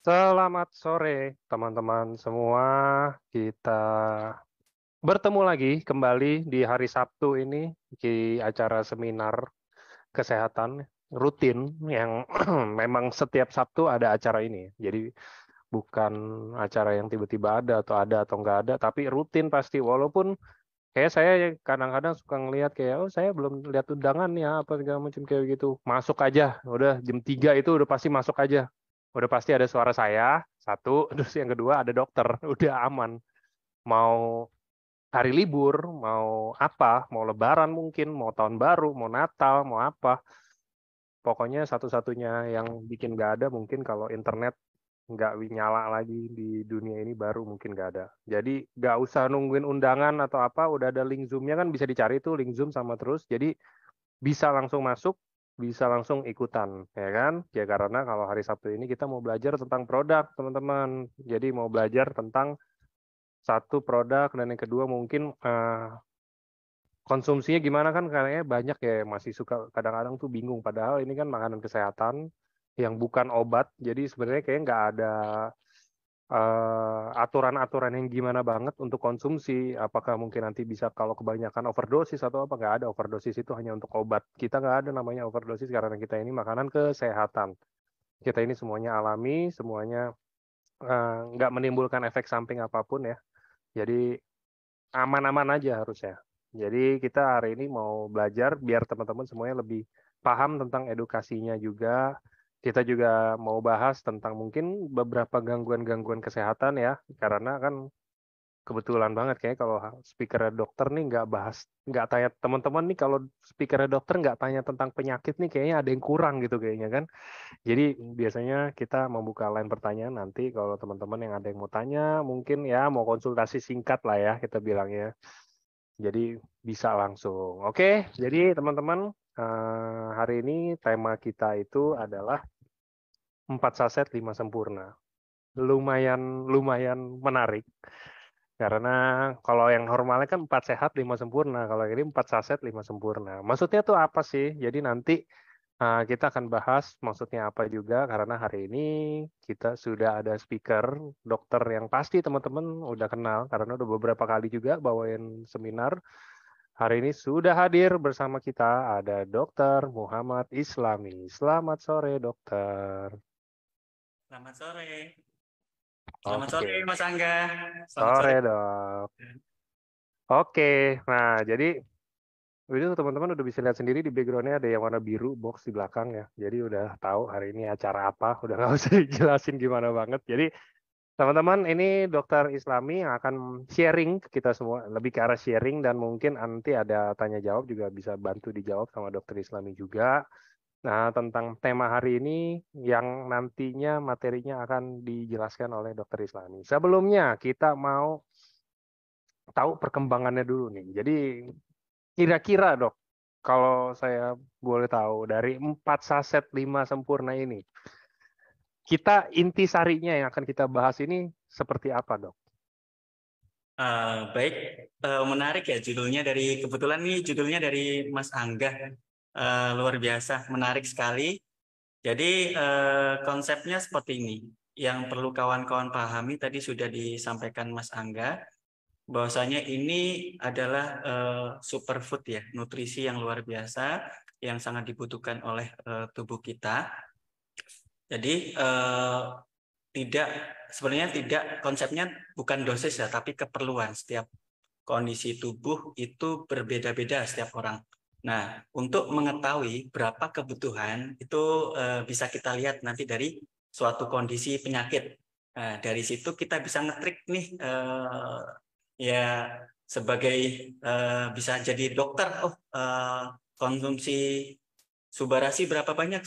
Selamat sore teman-teman semua. Kita bertemu lagi kembali di hari Sabtu ini di acara seminar kesehatan rutin yang memang setiap Sabtu ada acara ini. Jadi bukan acara yang tiba-tiba ada atau nggak ada, tapi rutin pasti. Walaupun kayak saya kadang-kadang suka ngelihat kayak, oh saya belum lihat undangan ya, apa segala macam kayak gitu. Masuk aja, udah jam 3 itu udah pasti masuk aja. Udah pasti ada suara saya, satu, terus yang kedua ada dokter, udah aman. Mau hari libur, mau apa, mau lebaran mungkin, mau tahun baru, mau Natal, mau apa. Pokoknya satu-satunya yang bikin nggak ada mungkin kalau internet nggak nyala lagi di dunia ini baru mungkin nggak ada. Jadi nggak usah nungguin undangan atau apa, udah ada link Zoom-nya kan bisa dicari tuh link Zoom sama terus. Jadi bisa langsung masuk, bisa langsung ikutan, ya kan? Ya karena kalau hari Sabtu ini kita mau belajar tentang produk, teman-teman. Jadi mau belajar tentang satu produk dan yang kedua mungkin konsumsinya gimana kan kayaknya banyak ya masih suka kadang-kadang tuh bingung padahal ini kan makanan kesehatan yang bukan obat. Jadi sebenarnya kayak nggak ada aturan-aturan yang gimana banget untuk konsumsi. Apakah mungkin nanti bisa kalau kebanyakan overdosis atau apa? Nggak ada, overdosis itu hanya untuk obat. Kita nggak ada namanya overdosis karena kita ini makanan kesehatan. Kita ini semuanya alami, semuanya nggak menimbulkan efek samping apapun ya. Jadi aman-aman aja harusnya. Jadi kita hari ini mau belajar biar teman-teman semuanya lebih paham tentang edukasinya juga. Kita juga mau bahas tentang mungkin beberapa gangguan-gangguan kesehatan ya, karena kan kebetulan banget kayak kalau speaker dokter nih nggak bahas, nggak tanya teman-teman nih kalau speaker dokter nggak tanya tentang penyakit nih kayaknya ada yang kurang gitu kayaknya kan. Jadi biasanya kita membuka line pertanyaan nanti kalau teman-teman yang ada yang mau tanya mungkin ya mau konsultasi singkat lah ya kita bilangnya. Jadi bisa langsung. Oke, jadi teman-teman hari ini tema kita itu adalah 4 saset 5 sempurna. Lumayan lumayan menarik karena kalau yang normalnya kan 4 sehat 5 sempurna. Kalau ini 4 saset 5 sempurna. Maksudnya tuh apa sih? Jadi nanti kita akan bahas maksudnya apa juga karena hari ini kita sudah ada speaker dokter yang pasti teman-teman udah kenal karena udah beberapa kali juga bawain seminar. Hari ini sudah hadir bersama kita ada Dokter Muhammad Islami. Selamat sore, dokter. Selamat sore. Selamat sore, Oke, Mas Angga. Selamat sore. sore dok. Oke, nah jadi itu teman-teman udah bisa lihat sendiri di backgroundnya ada yang warna biru box di belakang ya. Jadi udah tahu hari ini acara apa, udah nggak usah dijelasin gimana banget. Jadi teman-teman ini Dokter Islami yang akan sharing ke kita semua, lebih ke arah sharing dan mungkin nanti ada tanya jawab juga bisa bantu dijawab sama Dokter Islami juga. Nah, tentang tema hari ini yang nantinya materinya akan dijelaskan oleh Dokter Islami. Sebelumnya kita mau tahu perkembangannya dulu nih. Jadi kira-kira dok, kalau saya boleh tahu dari 4 saset 5 sempurna ini, kita intisarinya yang akan kita bahas ini seperti apa dok? Baik, menarik ya judulnya dari kebetulan nih judulnya dari Mas Angga. Luar biasa, menarik sekali. Jadi konsepnya seperti ini. Yang perlu kawan-kawan pahami tadi sudah disampaikan Mas Angga, bahwasanya ini adalah superfood ya, nutrisi yang luar biasa yang sangat dibutuhkan oleh tubuh kita. Jadi tidak sebenarnya tidak konsepnya bukan dosis ya, tapi keperluan. Setiap kondisi tubuh itu berbeda-beda setiap orang. Nah, untuk mengetahui berapa kebutuhan itu bisa kita lihat nanti dari suatu kondisi penyakit. Nah, dari situ kita bisa ngetrik nih ya sebagai bisa jadi dokter. Oh, konsumsi Subarasi berapa banyak,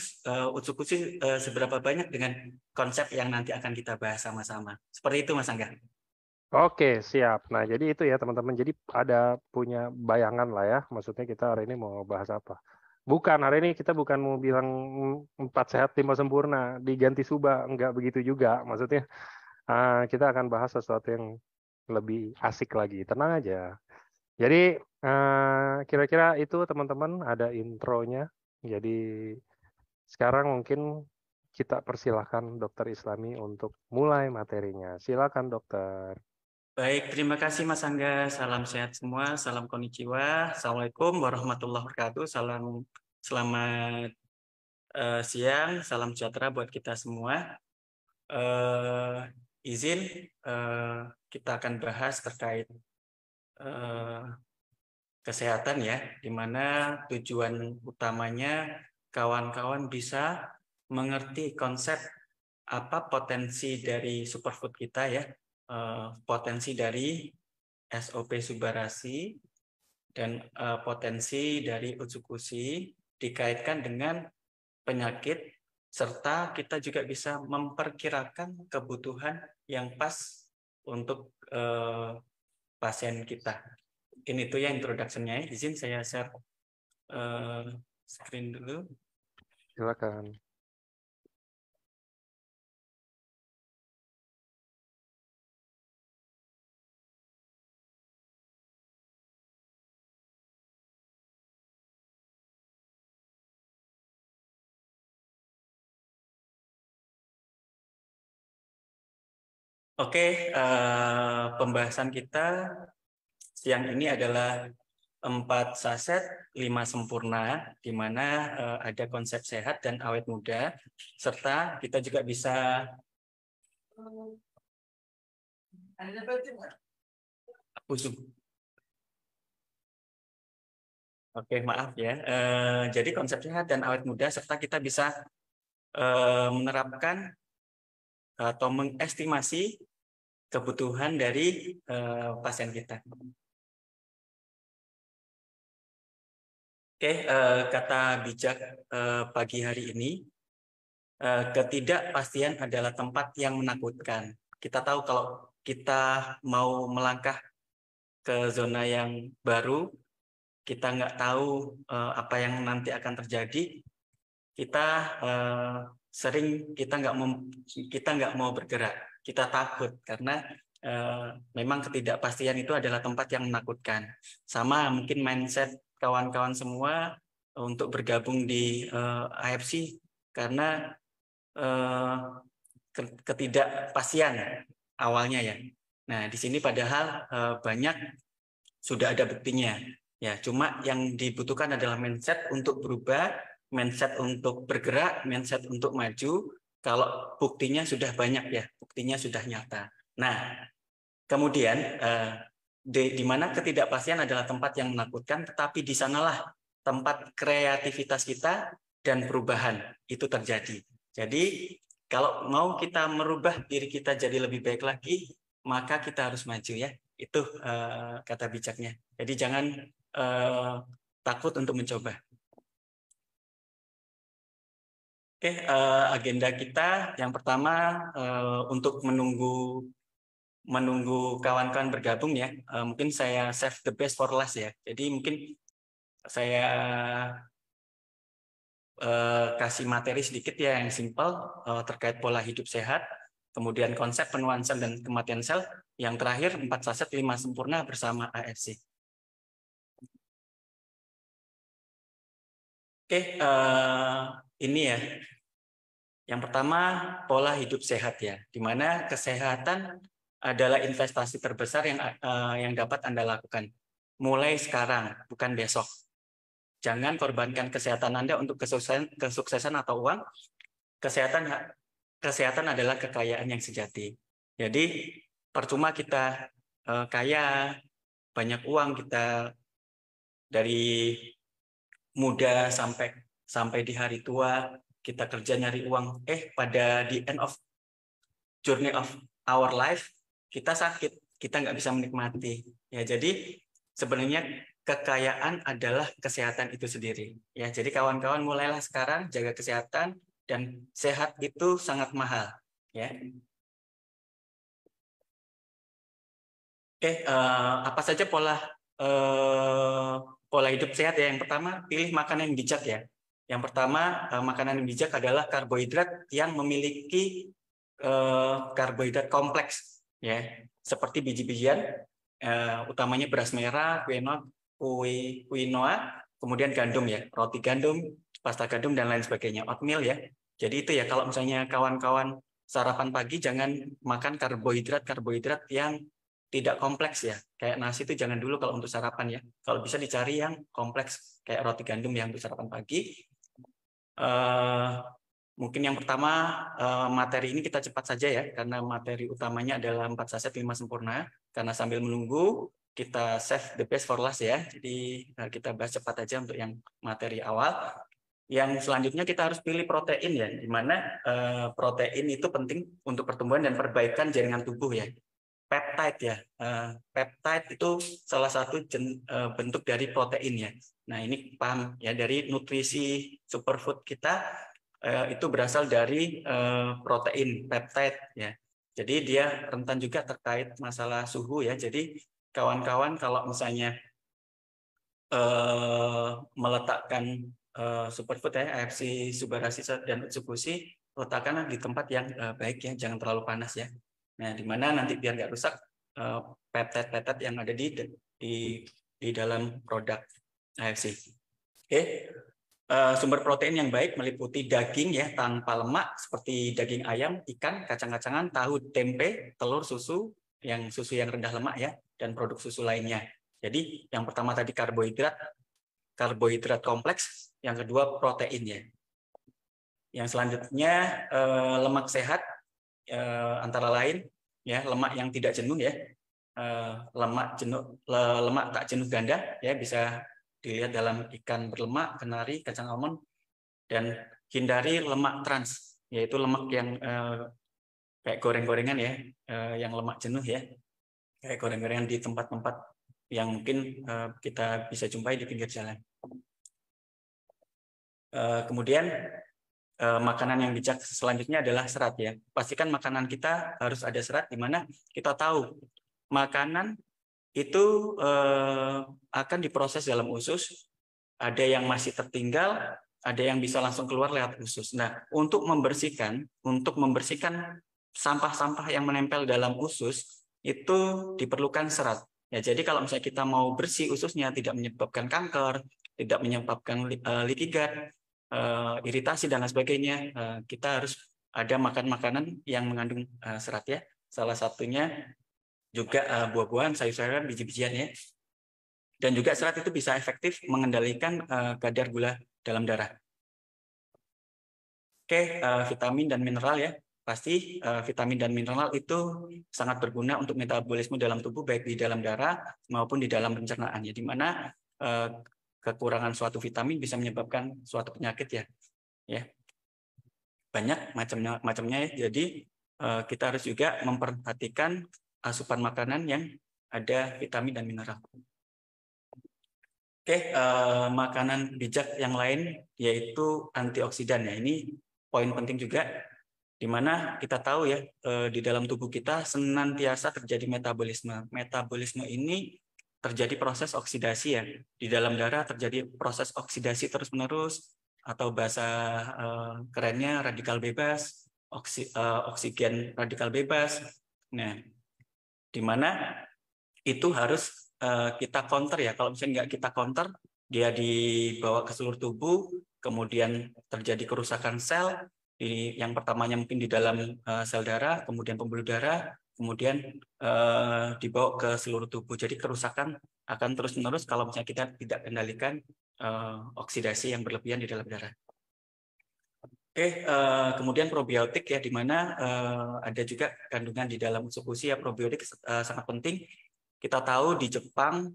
Utsukushi seberapa banyak dengan konsep yang nanti akan kita bahas sama-sama. Seperti itu, Mas Angga. Oke, siap. Nah, jadi itu ya teman-teman. Jadi ada punya bayangan lah ya. Maksudnya kita hari ini mau bahas apa. Bukan, hari ini kita bukan mau bilang 4 sehat 5 sempurna, diganti Suba. Enggak begitu juga. Maksudnya kita akan bahas sesuatu yang lebih asik lagi. Tenang aja. Jadi kira-kira itu teman-teman ada intronya. Jadi sekarang mungkin kita persilahkan Dokter Islami untuk mulai materinya. Silakan dokter. Baik, terima kasih Mas Angga. Salam sehat semua, salam konnichiwa. Assalamualaikum warahmatullahi wabarakatuh. Selamat siang, salam sejahtera buat kita semua. Izin kita akan bahas terkait kesehatan ya, di mana tujuan utamanya kawan-kawan bisa mengerti konsep apa potensi dari superfood kita ya, potensi dari SOP Subarasi dan potensi dari Utsukushi dikaitkan dengan penyakit, serta kita juga bisa memperkirakan kebutuhan yang pas untuk pasien kita. Mungkin itu ya introduction-nya. Izin saya share screen dulu. Silakan. Oke, pembahasan kita siang ini adalah 4 saset 5 sempurna, di mana ada konsep sehat dan awet muda, serta kita juga bisa Oke, maaf ya. Jadi konsep sehat dan awet muda, serta kita bisa menerapkan atau mengestimasi kebutuhan dari pasien kita. Oke, kata bijak pagi hari ini, ketidakpastian adalah tempat yang menakutkan. Kita tahu kalau kita mau melangkah ke zona yang baru, kita nggak tahu apa yang nanti akan terjadi. Kita sering kita nggak mau bergerak, kita takut karena memang ketidakpastian itu adalah tempat yang menakutkan. Sama mungkin mindset kawan-kawan semua untuk bergabung di AFC karena ketidakpastian awalnya ya. Nah di sini padahal banyak sudah ada buktinya. Ya, cuma yang dibutuhkan adalah mindset untuk berubah, mindset untuk bergerak, mindset untuk maju. Kalau buktinya sudah banyak ya, buktinya sudah nyata. Nah, kemudian di mana ketidakpastian adalah tempat yang menakutkan, tetapi di sanalah tempat kreativitas kita dan perubahan itu terjadi. Jadi, kalau mau kita merubah diri kita jadi lebih baik lagi, maka kita harus maju ya. Itu kata bijaknya. Jadi jangan takut untuk mencoba. Oke, agenda kita yang pertama untuk menunggu kawan-kawan bergabung ya. Mungkin saya save the best for last ya. Jadi mungkin saya kasih materi sedikit ya yang simpel terkait pola hidup sehat, kemudian konsep penuaan sel dan kematian sel, yang terakhir 4 saset 5 sempurna bersama AFC. Oke, ini ya. Yang pertama, pola hidup sehat ya, di mana kesehatan adalah investasi terbesar yang dapat Anda lakukan. Mulai sekarang, bukan besok. Jangan korbankan kesehatan Anda untuk kesuksesan atau uang. Kesehatan adalah kekayaan yang sejati. Jadi, percuma kita kaya, banyak uang, kita dari muda sampai di hari tua kita kerja nyari uang, pada the end of journey of our life kita sakit, kita nggak bisa menikmati ya. Jadi sebenarnya kekayaan adalah kesehatan itu sendiri ya. Jadi kawan-kawan mulailah sekarang jaga kesehatan, dan sehat itu sangat mahal ya. Apa saja pola hidup sehat ya? Yang pertama, pilih makanan yang bijak ya. Yang pertama, makanan yang bijak adalah karbohidrat yang memiliki karbohidrat kompleks ya, seperti biji-bijian, utamanya beras merah, quinoa, kemudian gandum ya, roti gandum, pasta gandum dan lain sebagainya, oatmeal ya. Jadi itu ya, kalau misalnya kawan-kawan sarapan pagi jangan makan karbohidrat yang tidak kompleks ya. Kayak nasi itu jangan dulu kalau untuk sarapan ya. Kalau bisa dicari yang kompleks kayak roti gandum yang untuk sarapan pagi. Mungkin yang pertama, materi ini kita cepat saja ya, karena materi utamanya adalah 4 saset 5 sempurna. Karena sambil menunggu, kita save the best for last ya. Jadi kita bahas cepat aja untuk yang materi awal. Yang selanjutnya kita harus pilih protein ya, di mana protein itu penting untuk pertumbuhan dan perbaikan jaringan tubuh ya. Peptide ya, peptide itu salah satu bentuk dari protein ya. Nah ini paham ya, dari nutrisi superfood kita itu berasal dari protein peptide ya. Jadi dia rentan juga terkait masalah suhu ya. Jadi kawan-kawan kalau misalnya meletakkan superfood ya, AFC, Subarasi dan Utsubushi, letakkanlah di tempat yang baik ya, jangan terlalu panas ya. Nah, di mana nanti biar nggak rusak peptide-peptide yang ada di dalam produk AFC. Oke. Sumber protein yang baik meliputi daging ya tanpa lemak seperti daging ayam, ikan, kacang-kacangan, tahu, tempe, telur, susu yang rendah lemak ya, dan produk susu lainnya. Jadi yang pertama tadi karbohidrat kompleks, yang kedua proteinnya. Yang selanjutnya lemak sehat, antara lain ya lemak yang tidak jenuh ya, lemak tak jenuh ganda ya, bisa dilihat dalam ikan berlemak, kenari, kacang almond, dan hindari lemak trans, yaitu lemak yang kayak goreng-gorengan ya, yang lemak jenuh ya, kayak goreng-gorengan di tempat-tempat yang mungkin kita bisa jumpai di pinggir jalan. Kemudian makanan yang bijak selanjutnya adalah serat ya. Pastikan makanan kita harus ada serat, di mana kita tahu makanan itu akan diproses dalam usus, ada yang masih tertinggal, ada yang bisa langsung keluar lewat usus. Nah, untuk membersihkan sampah-sampah yang menempel dalam usus itu diperlukan serat. Ya, jadi kalau misalnya kita mau bersih ususnya, tidak menyebabkan kanker, tidak menyebabkan leaky gut, iritasi dan lain sebagainya, kita harus ada makan makanan yang mengandung serat ya. Salah satunya juga buah-buahan, sayur-sayuran, biji-bijian ya. Dan juga serat itu bisa efektif mengendalikan kadar gula dalam darah. Oke, vitamin dan mineral ya. Pasti vitamin dan mineral itu sangat berguna untuk metabolisme dalam tubuh, baik di dalam darah maupun di dalam pencernaan. Ya, di mana kekurangan suatu vitamin bisa menyebabkan suatu penyakit ya. Ya. Banyak macamnya ya. Jadi kita harus juga memperhatikan asupan makanan yang ada vitamin dan mineral. Oke, makanan bijak yang lain yaitu antioksidan ya. Ini poin penting juga, di mana kita tahu ya, di dalam tubuh kita senantiasa terjadi metabolisme. Metabolisme ini terjadi proses oksidasi ya. Di dalam darah terjadi proses oksidasi terus-menerus, atau bahasa kerennya radikal bebas, oksigen radikal bebas. Nah, di mana itu harus kita counter ya. Kalau misalnya nggak kita counter, dia dibawa ke seluruh tubuh, kemudian terjadi kerusakan sel. Yang pertamanya mungkin di dalam sel darah, kemudian pembuluh darah, kemudian dibawa ke seluruh tubuh. Jadi kerusakan akan terus-menerus kalau misalnya kita tidak kendalikan oksidasi yang berlebihan di dalam darah. Oke, kemudian probiotik ya, di mana ada juga kandungan di dalam Utsubushi ya. Probiotik sangat penting. Kita tahu di Jepang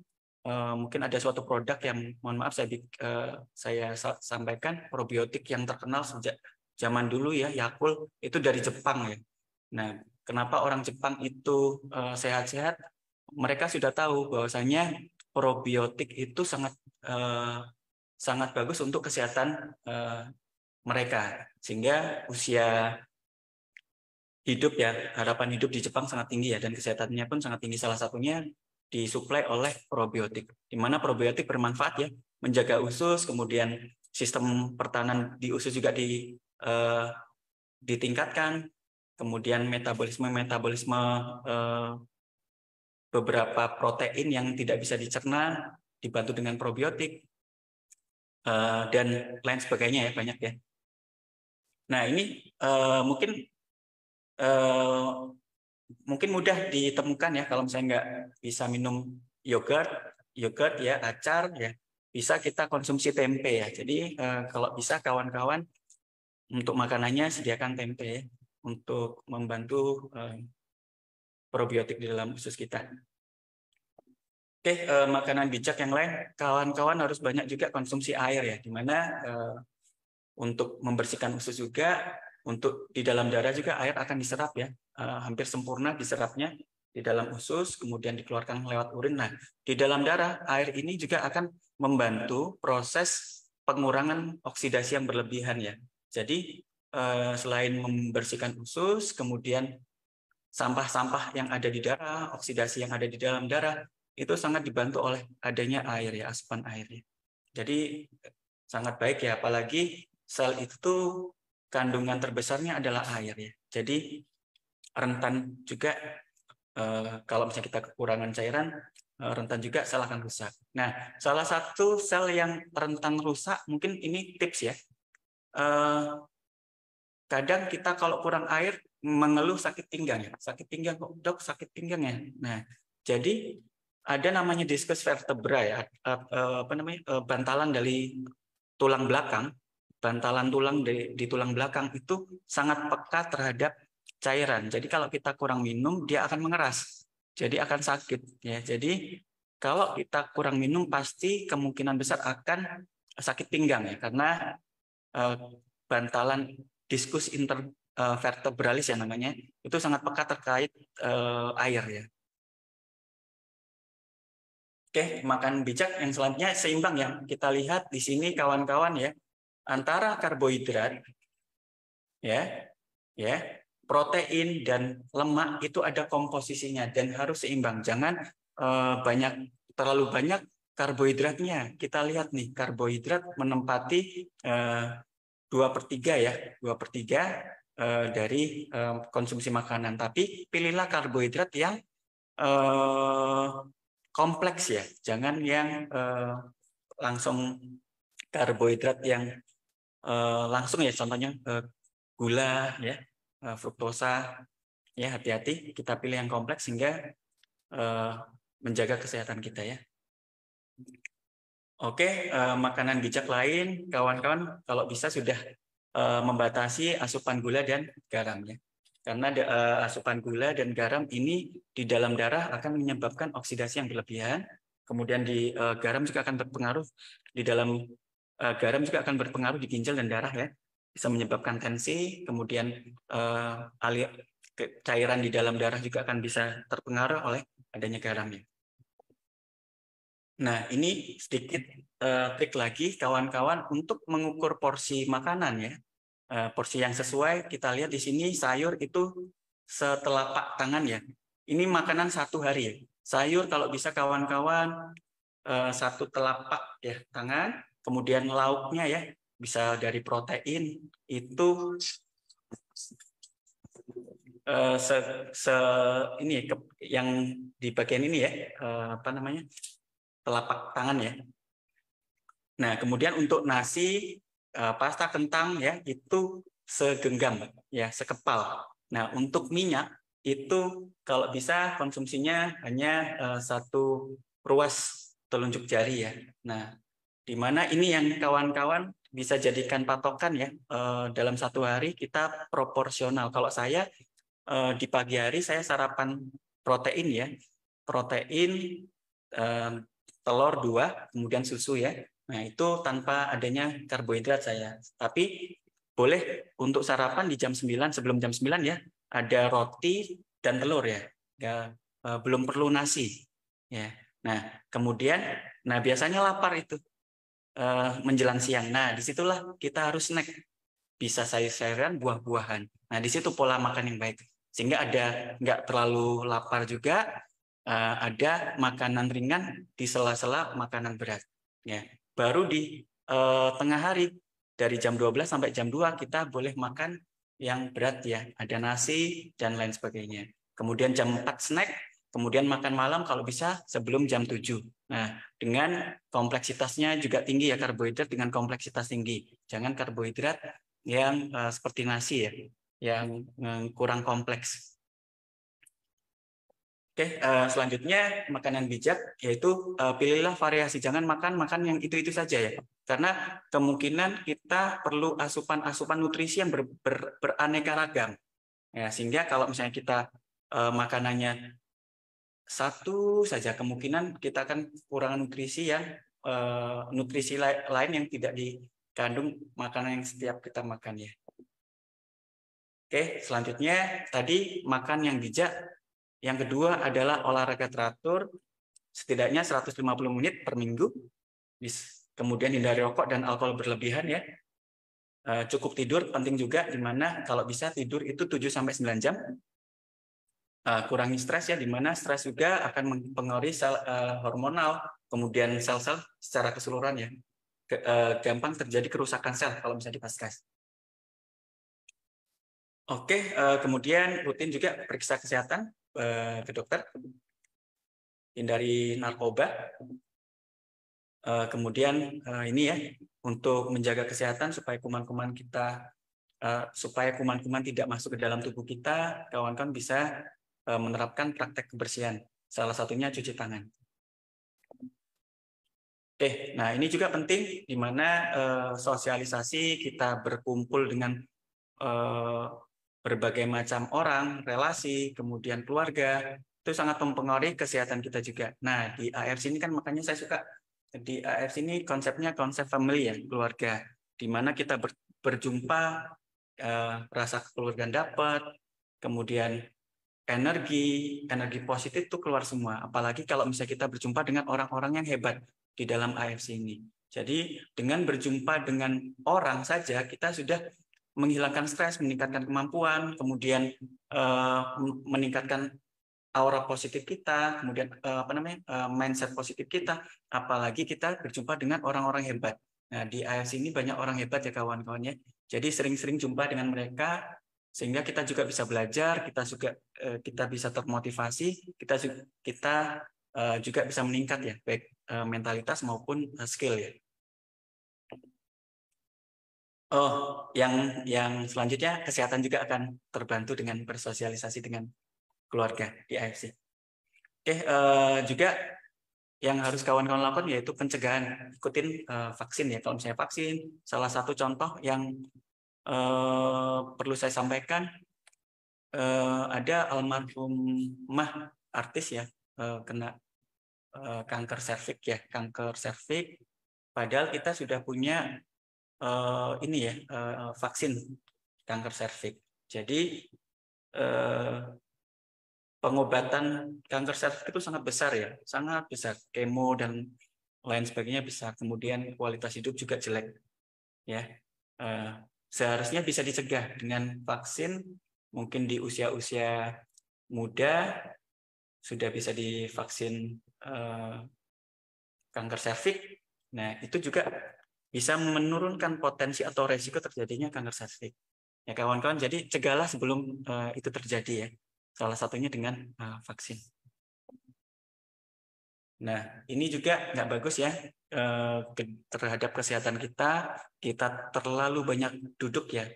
mungkin ada suatu produk yang, mohon maaf saya sampaikan, probiotik yang terkenal sejak zaman dulu ya, Yakult, itu dari Jepang ya. Nah, kenapa orang Jepang itu sehat-sehat? Mereka sudah tahu bahwasanya probiotik itu sangat bagus untuk kesehatan mereka, sehingga usia hidup ya, harapan hidup di Jepang sangat tinggi ya, dan kesehatannya pun sangat tinggi. Salah satunya disuplai oleh probiotik, di mana probiotik bermanfaat ya, menjaga usus, kemudian sistem pertahanan di usus juga ditingkatkan, kemudian metabolisme beberapa protein yang tidak bisa dicerna dibantu dengan probiotik, dan lain sebagainya ya, banyak ya. Nah, ini mungkin mudah ditemukan ya kalau misalnya nggak bisa minum yogurt ya, acar ya, bisa kita konsumsi tempe ya. Jadi kalau bisa kawan-kawan untuk makanannya sediakan tempe ya, untuk membantu probiotik di dalam usus kita. Oke, makanan bijak yang lain, kawan-kawan harus banyak juga konsumsi air ya, dimana untuk membersihkan usus juga, untuk di dalam darah juga air akan diserap ya, hampir sempurna diserapnya di dalam usus, kemudian dikeluarkan lewat urin. Nah, di dalam darah air ini juga akan membantu proses pengurangan oksidasi yang berlebihan ya. Jadi selain membersihkan usus, kemudian sampah-sampah yang ada di darah, oksidasi yang ada di dalam darah, itu sangat dibantu oleh adanya air ya, asupan air ya. Jadi sangat baik ya, apalagi sel itu kandungan terbesarnya adalah air ya. Jadi rentan juga kalau misalnya kita kekurangan cairan, rentan juga sel akan rusak. Nah, salah satu sel yang rentan rusak, mungkin ini tips ya. Kadang kita kalau kurang air mengeluh sakit pinggang ya. Sakit pinggang kok dok, sakit pinggang ya. Nah, jadi ada namanya diskus vertebra ya, bantalan dari tulang belakang, bantalan tulang di tulang belakang itu sangat peka terhadap cairan. Jadi kalau kita kurang minum, dia akan mengeras. Jadi akan sakit ya. Jadi kalau kita kurang minum pasti kemungkinan besar akan sakit pinggang ya, karena bantalan diskus intervertebralis ya namanya, itu sangat peka terkait air ya. Oke, makan bijak yang selanjutnya seimbang ya. Kita lihat di sini kawan-kawan ya, antara karbohidrat ya, protein dan lemak itu ada komposisinya dan harus seimbang. Jangan terlalu banyak karbohidratnya. Kita lihat nih, karbohidrat menempati 2/3 ya, 2/3 dari konsumsi makanan. Tapi pilihlah karbohidrat yang kompleks ya, jangan yang langsung karbohidrat yang langsung ya, contohnya gula ya, fruktosa ya, hati-hati, kita pilih yang kompleks sehingga menjaga kesehatan kita ya. Oke, makanan bijak lain kawan-kawan kalau bisa sudah membatasi asupan gula dan garam ya. Karena asupan gula dan garam ini di dalam darah akan menyebabkan oksidasi yang berlebihan. Kemudian di garam juga akan berpengaruh di dalam garam juga akan berpengaruh di ginjal dan darah ya. Bisa menyebabkan tensi, kemudian cairan di dalam darah juga akan bisa terpengaruh oleh adanya garam ya. Nah, ini sedikit trik lagi kawan-kawan untuk mengukur porsi makanan ya. Porsi yang sesuai, kita lihat di sini sayur itu setelapak tangan ya. Ini makanan satu hari ya. Sayur kalau bisa kawan-kawan satu telapak ya tangan, kemudian lauknya ya bisa dari protein itu ini yang di bagian ini ya, telapak tangan ya. Nah, kemudian untuk nasi pasta kentang ya itu segenggam ya, sekepal. Nah, untuk minyak itu kalau bisa konsumsinya hanya satu ruas telunjuk jari ya. Nah, di mana ini yang kawan-kawan bisa jadikan patokan ya, dalam satu hari kita proporsional. Kalau saya di pagi hari saya sarapan protein ya, protein telur 2, kemudian susu ya. Nah, itu tanpa adanya karbohidrat saya. Tapi boleh untuk sarapan di jam 9, sebelum jam 9 ya, ada roti dan telur ya. Belum perlu nasi. Ya. Nah, kemudian biasanya lapar itu menjelang siang. Nah, disitulah kita harus snack. Bisa sayur-sayuran, buah-buahan. Nah, di situ pola makan yang baik. Sehingga nggak terlalu lapar juga, ada makanan ringan di sela-sela makanan berat. Ya, baru di tengah hari dari jam 12 sampai jam 2 kita boleh makan yang berat ya, ada nasi dan lain sebagainya. Kemudian jam 4 snack, kemudian makan malam kalau bisa sebelum jam 7. Nah, dengan kompleksitasnya juga tinggi ya, karbohidrat dengan kompleksitas tinggi. Jangan karbohidrat yang seperti nasi ya, yang kurang kompleks. Oke, selanjutnya makanan bijak, yaitu pilihlah variasi, jangan makan yang itu saja ya, karena kemungkinan kita perlu asupan nutrisi yang beraneka ragam. Ya, sehingga kalau misalnya kita makanannya satu saja, kemungkinan kita akan kurang nutrisi lain yang tidak dikandung makanan yang setiap kita makan ya. Oke, selanjutnya tadi makan yang bijak. Yang kedua adalah olahraga teratur, setidaknya 150 menit per minggu. Kemudian hindari rokok dan alkohol berlebihan ya. Cukup tidur penting juga, di mana kalau bisa tidur itu 7-9 jam. Kurangi stres ya, di mana stres juga akan mempengaruhi sel hormonal, kemudian sel-sel secara keseluruhan ya. Gampang terjadi kerusakan sel kalau misalnya pas stres. Oke, kemudian rutin juga periksa kesehatan ke dokter, hindari narkoba. Kemudian ini ya, untuk menjaga kesehatan supaya kuman-kuman tidak masuk ke dalam tubuh kita, kawan-kawan bisa menerapkan praktek kebersihan. Salah satunya cuci tangan. Oke, nah ini juga penting, di mana sosialisasi, kita berkumpul dengan berbagai macam orang, relasi, kemudian keluarga, itu sangat mempengaruhi kesehatan kita juga. Nah, di AFC ini kan makanya saya suka, di AFC ini konsepnya konsep family ya, keluarga, di mana kita berjumpa, rasa kekeluargaan dapat, kemudian energi positif itu keluar semua. Apalagi kalau misalnya kita berjumpa dengan orang-orang yang hebat di dalam AFC ini. Jadi dengan berjumpa dengan orang saja kita sudah menghilangkan stres, meningkatkan kemampuan, kemudian meningkatkan aura positif kita, kemudian mindset positif kita, apalagi kita berjumpa dengan orang-orang hebat. Nah, di AFC ini banyak orang hebat ya kawan-kawannya. Jadi sering-sering jumpa dengan mereka, sehingga kita juga bisa belajar, kita bisa termotivasi, kita juga bisa meningkat ya, baik mentalitas maupun skill ya. Oh, yang selanjutnya kesehatan juga akan terbantu dengan bersosialisasi dengan keluarga di AFC. Oke, juga yang harus kawan-kawan lakukan yaitu pencegahan, ikutin vaksin ya. Kalau misalnya vaksin, salah satu contoh yang perlu saya sampaikan, ada almarhumah artis ya, kena kanker serviks ya, padahal kita sudah punya ini ya, vaksin kanker serviks. Jadi pengobatan kanker serviks itu sangat besar ya, sangat besar. Kemo dan lain sebagainya besar. Kemudian kualitas hidup juga jelek. Ya, seharusnya bisa dicegah dengan vaksin. Mungkin di usia-usia muda sudah bisa divaksin kanker serviks. Nah, itu juga bisa menurunkan potensi atau resiko terjadinya kanker serviks. Ya kawan-kawan, jadi cegahlah sebelum itu terjadi ya. Salah satunya dengan vaksin. Nah, ini juga nggak bagus ya terhadap kesehatan kita. Kita terlalu banyak duduk ya.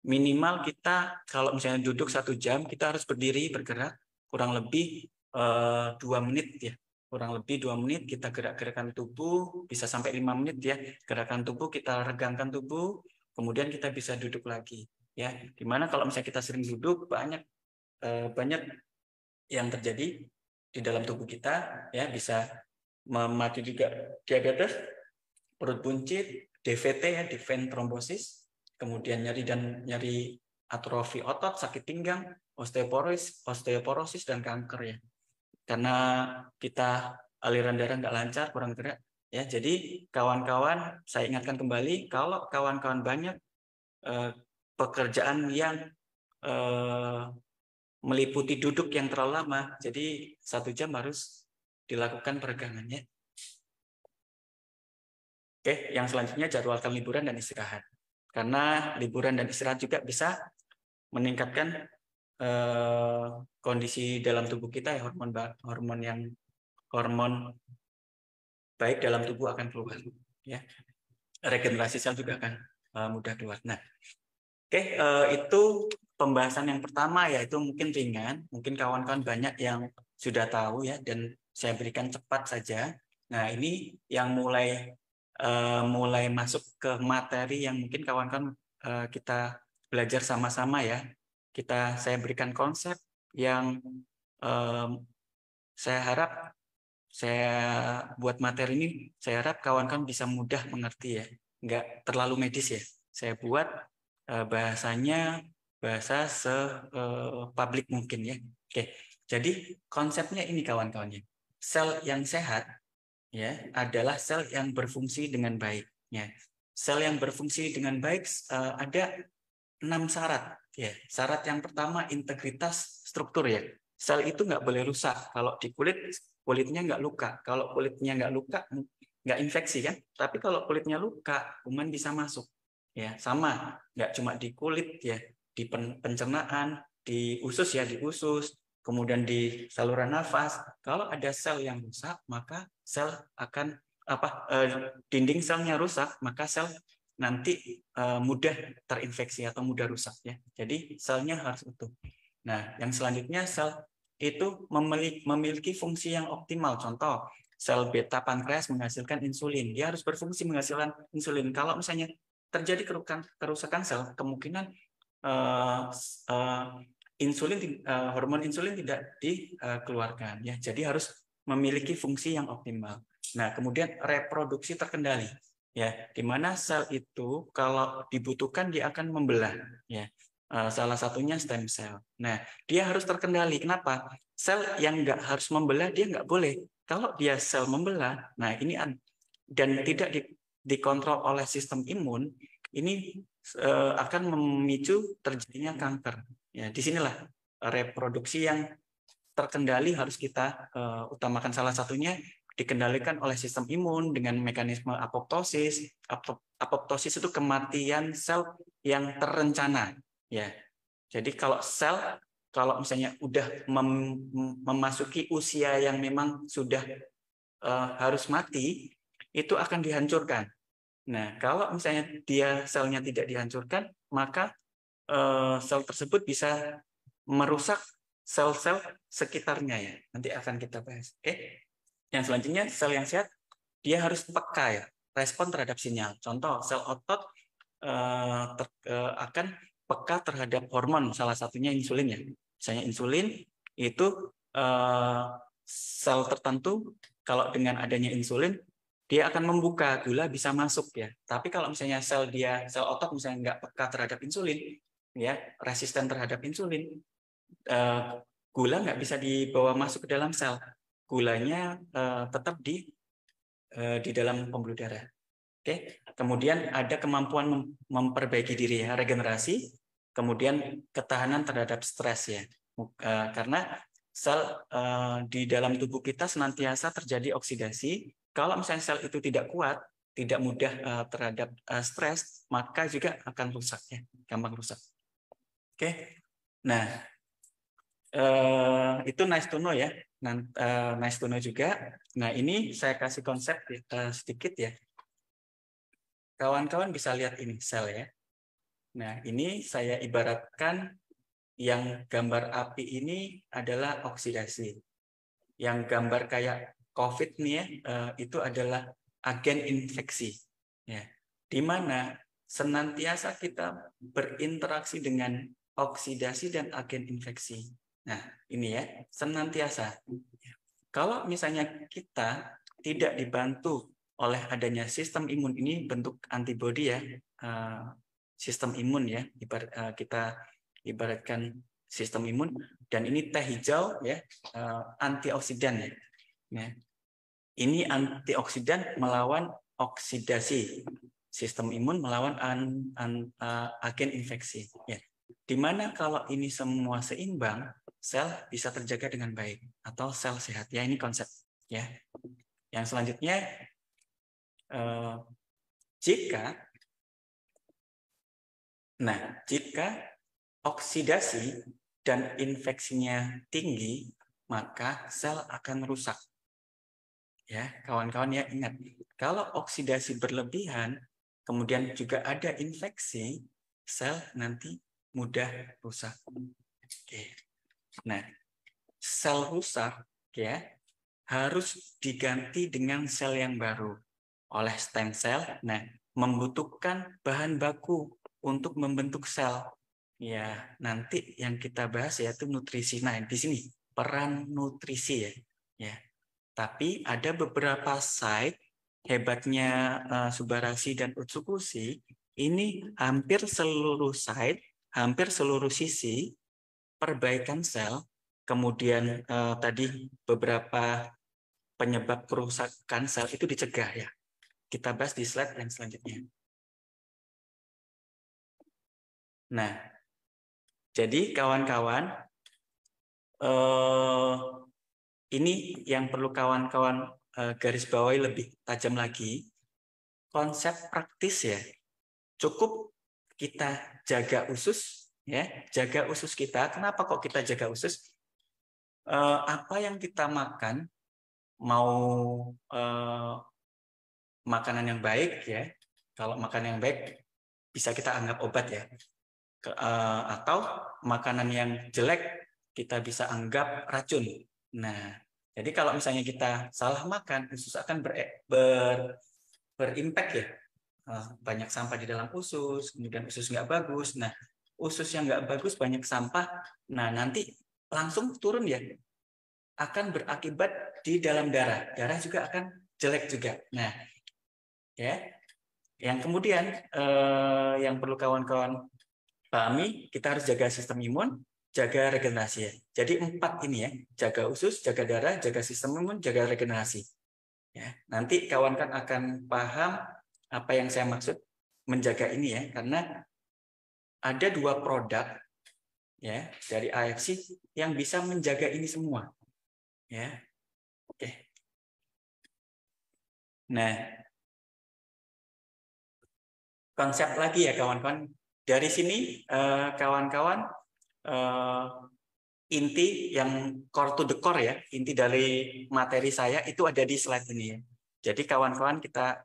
Minimal kita kalau misalnya duduk 1 jam, kita harus berdiri bergerak kurang lebih 2 menit ya. Kurang lebih 2 menit kita gerak-gerakan tubuh, bisa sampai 5 menit ya. Gerakan tubuh, kita regangkan tubuh, kemudian kita bisa duduk lagi ya. Dimana kalau misalnya kita sering duduk, banyak yang terjadi di dalam tubuh kita ya, bisa memacu juga diabetes, perut buncit, DVT ya, deep-vein thrombosis, kemudian nyeri atrofi otot, sakit pinggang, osteoporosis dan kanker ya. Karena kita aliran darah nggak lancar, kurang gerak ya. Jadi kawan-kawan, saya ingatkan kembali, kalau kawan-kawan banyak pekerjaan yang meliputi duduk yang terlalu lama, jadi 1 jam harus dilakukan peregangannya. Oke, yang selanjutnya jadwalkan liburan dan istirahat. Karena liburan dan istirahat juga bisa meningkatkan kondisi dalam tubuh kita ya, hormon baik dalam tubuh akan keluar ya. Regenerasi sel juga akan mudah keluar. Nah, Oke, itu pembahasan yang pertama, yaitu mungkin ringan, mungkin kawan-kawan banyak yang sudah tahu ya, dan saya berikan cepat saja. Nah, ini yang mulai masuk ke materi yang mungkin kawan-kawan kita belajar sama-sama ya. Saya berikan konsep yang saya harap saya buat materi ini, saya harap kawan-kawan bisa mudah mengerti ya, nggak terlalu medis ya. Saya buat bahasanya bahasa publik mungkin ya. Oke, jadi konsepnya ini kawan-kawan ya. Sel yang sehat ya adalah sel yang berfungsi dengan baik. Ya. Sel yang berfungsi dengan baik ada 6 syarat. Ya. Syarat yang pertama integritas struktur ya. Sel itu nggak boleh rusak. Kalau di kulit, kulitnya nggak luka. Kalau kulitnya nggak luka, nggak infeksi kan. Tapi kalau kulitnya luka, kuman bisa masuk. Ya, sama. Nggak cuma di kulit ya, di pencernaan, di usus ya, di usus, kemudian di saluran nafas. Kalau ada sel yang rusak, maka sel akan dinding selnya rusak, maka sel nanti mudah terinfeksi atau mudah rusak ya. Jadi selnya harus utuh. Nah, yang selanjutnya sel itu memiliki fungsi yang optimal. Contoh, sel beta pankreas menghasilkan insulin. Dia harus berfungsi menghasilkan insulin. Kalau misalnya terjadi kerusakan sel, kemungkinan hormon insulin tidak dikeluarkan ya. Jadi harus memiliki fungsi yang optimal. Nah, kemudian reproduksi terkendali ya, di mana sel itu kalau dibutuhkan dia akan membelah ya. Salah satunya stem cell. Nah, dia harus terkendali. Kenapa? Sel yang nggak harus membelah dia nggak boleh. Kalau dia sel membelah, nah ini dan tidak dikontrol oleh sistem imun, ini akan memicu terjadinya kanker. Ya, disinilah reproduksi yang terkendali harus kita utamakan. Salah satunya dikendalikan oleh sistem imun dengan mekanisme apoptosis. Apoptosis itu kematian sel yang terencana. Ya, jadi kalau misalnya udah memasuki usia yang memang sudah harus mati, itu akan dihancurkan. Nah, kalau misalnya selnya tidak dihancurkan, maka sel tersebut bisa merusak sel-sel sekitarnya ya. Nanti akan kita bahas. Oke. Yang selanjutnya sel yang sehat dia harus peka ya, respon terhadap sinyal. Contoh sel otot akan peka terhadap hormon, salah satunya insulin ya. Misalnya insulin itu sel tertentu kalau dengan adanya insulin dia akan membuka, gula bisa masuk ya. Tapi kalau misalnya sel otot misalnya nggak peka terhadap insulin ya, resisten terhadap insulin, gula nggak bisa dibawa masuk ke dalam sel. Gulanya tetap di dalam pembuluh darah. Oke. Kemudian ada kemampuan memperbaiki diri ya, regenerasi, kemudian ketahanan terhadap stres ya. Karena sel di dalam tubuh kita senantiasa terjadi oksidasi. Kalau misalnya sel itu tidak kuat, tidak mudah terhadap stres, maka juga akan rusak ya, gampang rusak. Oke. Nah, itu nice to know ya. Nice to know juga. Nah, ini saya kasih konsep sedikit ya. Kawan-kawan bisa lihat ini sel ya. Nah, ini saya ibaratkan yang gambar api ini adalah oksidasi. Yang gambar kayak COVID nih ya, itu adalah agen infeksi. Ya, di mana senantiasa kita berinteraksi dengan oksidasi dan agen infeksi. Nah, ini ya, senantiasa. Kalau misalnya kita tidak dibantu oleh adanya sistem imun, ini bentuk antibodi ya, sistem imun ya, kita ibaratkan sistem imun, dan ini teh hijau ya, antioksidan ya. Ini antioksidan melawan oksidasi, sistem imun melawan agen infeksi ya. Dimana kalau ini semua seimbang, sel bisa terjaga dengan baik atau sel sehat ya, ini konsep ya. Yang selanjutnya jika oksidasi dan infeksinya tinggi, maka sel akan rusak. Ya, kawan-kawan ya, ingat, kalau oksidasi berlebihan, kemudian juga ada infeksi, sel nanti mudah rusak. Oke. Nah, sel rusak ya harus diganti dengan sel yang baru oleh stem cell. Nah, membutuhkan bahan baku untuk membentuk sel. Ya, nanti yang kita bahas yaitu nutrisi. Nah, di sini peran nutrisi ya. Ya. Tapi ada beberapa site hebatnya Subarasi dan Utsukushi, ini hampir seluruh site, hampir seluruh sisi perbaikan sel, kemudian tadi beberapa penyebab kerusakan sel itu dicegah ya. Kita bahas di slide yang selanjutnya. Nah, jadi kawan-kawan, ini yang perlu kawan-kawan garis bawahi lebih tajam lagi. Konsep praktis ya, cukup kita jaga usus ya, jaga usus kita. Kenapa kok kita jaga usus? Apa yang kita makan, mau makanan yang baik ya, kalau makanan yang baik bisa kita anggap obat ya, atau makanan yang jelek kita bisa anggap racun. Nah, jadi kalau misalnya kita salah makan, usus akan berimpact ya, banyak sampah di dalam usus, kemudian usus nggak bagus. Nah, usus yang nggak bagus banyak sampah, nah nanti langsung turun ya, akan berakibat di dalam darah. Darah juga akan jelek juga. Nah, ya, yang kemudian yang perlu kawan-kawan pahami, kita harus jaga sistem imun, jaga regenerasi ya. Jadi 4 ini ya, jaga usus, jaga darah, jaga sistem imun, jaga regenerasi. Ya, nanti kawan-kawan akan paham apa yang saya maksud menjaga ini ya, karena ada 2 produk ya dari AFC yang bisa menjaga ini semua. Ya. Oke. Nah, konsep lagi ya kawan-kawan. Dari sini kawan-kawan inti yang core to the core ya, inti dari materi saya itu ada di slide ini ya. Jadi kawan-kawan kita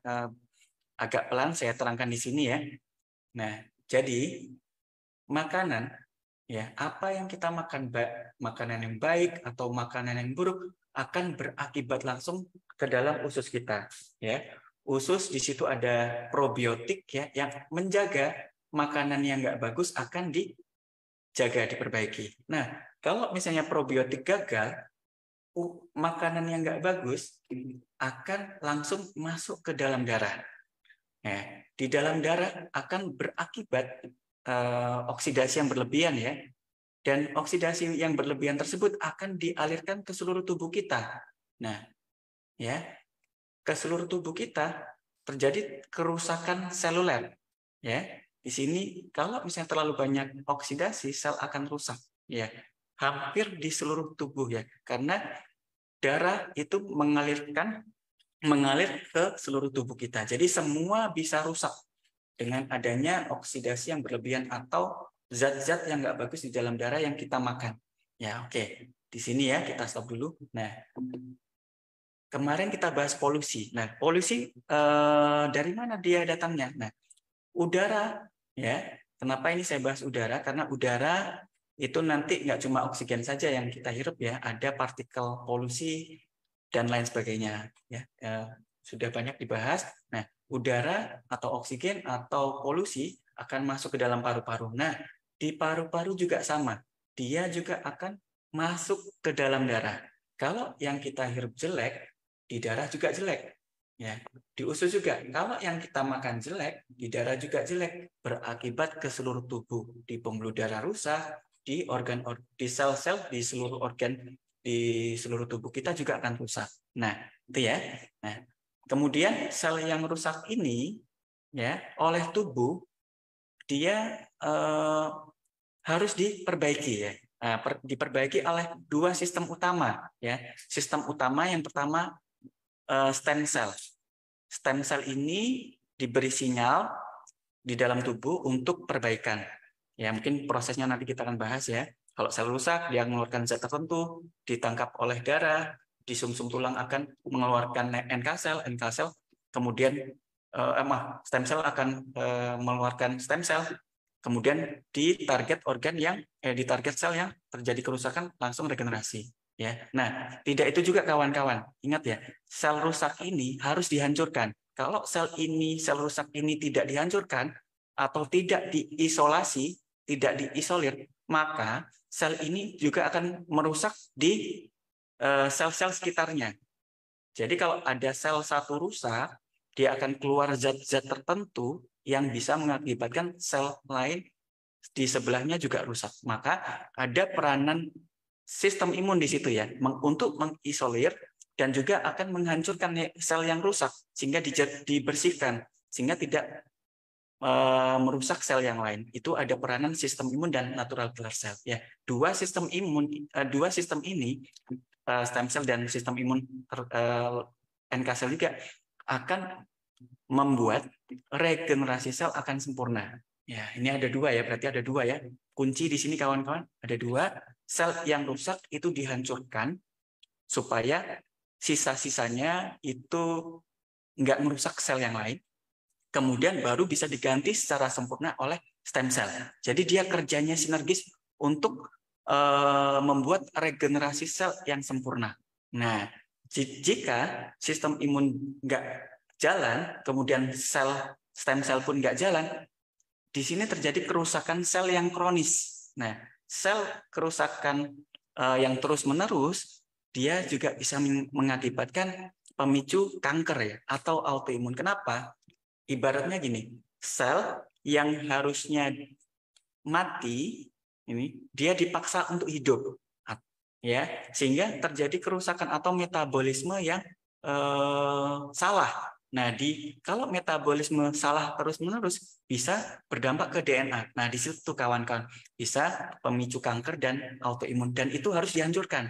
agak pelan saya terangkan di sini ya. Nah, jadi makanan ya, apa yang kita makan, makanan yang baik atau makanan yang buruk akan berakibat langsung ke dalam usus kita ya. Usus di situ ada probiotik ya yang menjaga makanan yang nggak bagus akan dijaga, diperbaiki. Nah, kalau misalnya probiotik gagal, makanan yang nggak bagus akan langsung masuk ke dalam darah. Nah, di dalam darah akan berakibat oksidasi yang berlebihan ya, dan oksidasi yang berlebihan tersebut akan dialirkan ke seluruh tubuh kita. Nah, ya, ke seluruh tubuh kita terjadi kerusakan seluler. Ya, di sini kalau misalnya terlalu banyak oksidasi, sel akan rusak. Ya, hampir di seluruh tubuh ya, karena darah itu mengalir ke seluruh tubuh kita. Jadi semua bisa rusak dengan adanya oksidasi yang berlebihan atau zat-zat yang nggak bagus di dalam darah yang kita makan. Ya, oke. Di sini ya kita stop dulu. Nah, kemarin kita bahas polusi. Nah, polusi dari mana dia datangnya? Nah, udara ya. Kenapa ini saya bahas udara? Karena udara itu nanti nggak cuma oksigen saja yang kita hirup ya, ada partikel polusi dan lain sebagainya ya. Sudah banyak dibahas. Nah, udara atau oksigen atau polusi akan masuk ke dalam paru-paru. Nah, di paru-paru juga sama. Dia juga akan masuk ke dalam darah. Kalau yang kita hirup jelek, di darah juga jelek. Ya, di usus juga. Kalau yang kita makan jelek, di darah juga jelek, berakibat ke seluruh tubuh. Di pembuluh darah rusak, di organ, di sel-sel, di seluruh organ, di seluruh tubuh kita juga akan rusak. Nah, itu ya. Nah, kemudian sel yang rusak ini, ya, oleh tubuh, dia harus diperbaiki ya. Nah, diperbaiki oleh 2 sistem utama, ya. Sistem utama yang pertama stem cell. Stem cell ini diberi sinyal di dalam tubuh untuk perbaikan. Ya, mungkin prosesnya nanti kita akan bahas ya. Kalau sel rusak, dia mengeluarkan zat tertentu, ditangkap oleh darah, di sumsum tulang akan mengeluarkan NK sel, kemudian stem cell akan mengeluarkan stem cell, kemudian di target organ yang di target sel yang terjadi kerusakan langsung regenerasi. Ya, nah tidak itu juga kawan-kawan. Ingat ya, sel rusak ini harus dihancurkan. Kalau sel rusak ini tidak dihancurkan atau tidak diisolasi, tidak diisolir, maka sel ini juga akan merusak di sel-sel sekitarnya. Jadi kalau ada sel satu rusak, dia akan keluar zat-zat tertentu yang bisa mengakibatkan sel lain di sebelahnya juga rusak. Maka ada peranan sistem imun di situ ya, untuk mengisolir dan juga akan menghancurkan sel yang rusak sehingga dibersihkan sehingga tidak merusak sel yang lain. Itu ada peranan sistem imun dan natural killer cell ya. Dua sistem ini stem cell dan sistem imun NK cell juga akan membuat regenerasi sel akan sempurna. Ya, ini ada dua ya, berarti ada dua ya. Kunci di sini kawan-kawan, ada dua. Sel yang rusak itu dihancurkan supaya sisa-sisanya itu nggak merusak sel yang lain. Kemudian baru bisa diganti secara sempurna oleh stem cell. Jadi dia kerjanya sinergis untuk membuat regenerasi sel yang sempurna. Nah, jika sistem imun nggak jalan, kemudian stem cell pun nggak jalan, di sini terjadi kerusakan sel yang kronis. Nah, sel kerusakan yang terus-menerus, dia juga bisa mengakibatkan pemicu kanker ya, atau autoimun. Kenapa? Ibaratnya gini, sel yang harusnya mati, ini dia dipaksa untuk hidup. Ya, sehingga terjadi kerusakan atau metabolisme yang salah. Nah, kalau metabolisme salah terus-menerus bisa berdampak ke DNA. Nah, di situ kawan-kawan bisa pemicu kanker dan autoimun, dan itu harus dihancurkan.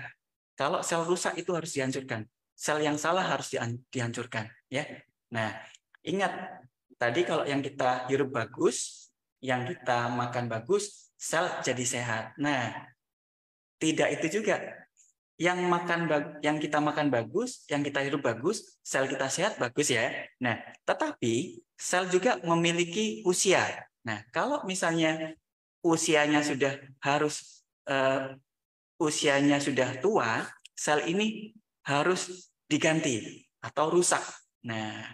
Kalau sel rusak itu harus dihancurkan. Sel yang salah harus dihancurkan, ya. Nah, ingat tadi kalau yang kita hirup bagus, yang kita makan bagus, sel jadi sehat. Nah, tidak itu juga. Yang kita makan bagus, yang kita hirup bagus, sel kita sehat bagus ya. Nah, tetapi sel juga memiliki usia. Nah, kalau misalnya usianya sudah tua, sel ini harus diganti atau rusak. Nah,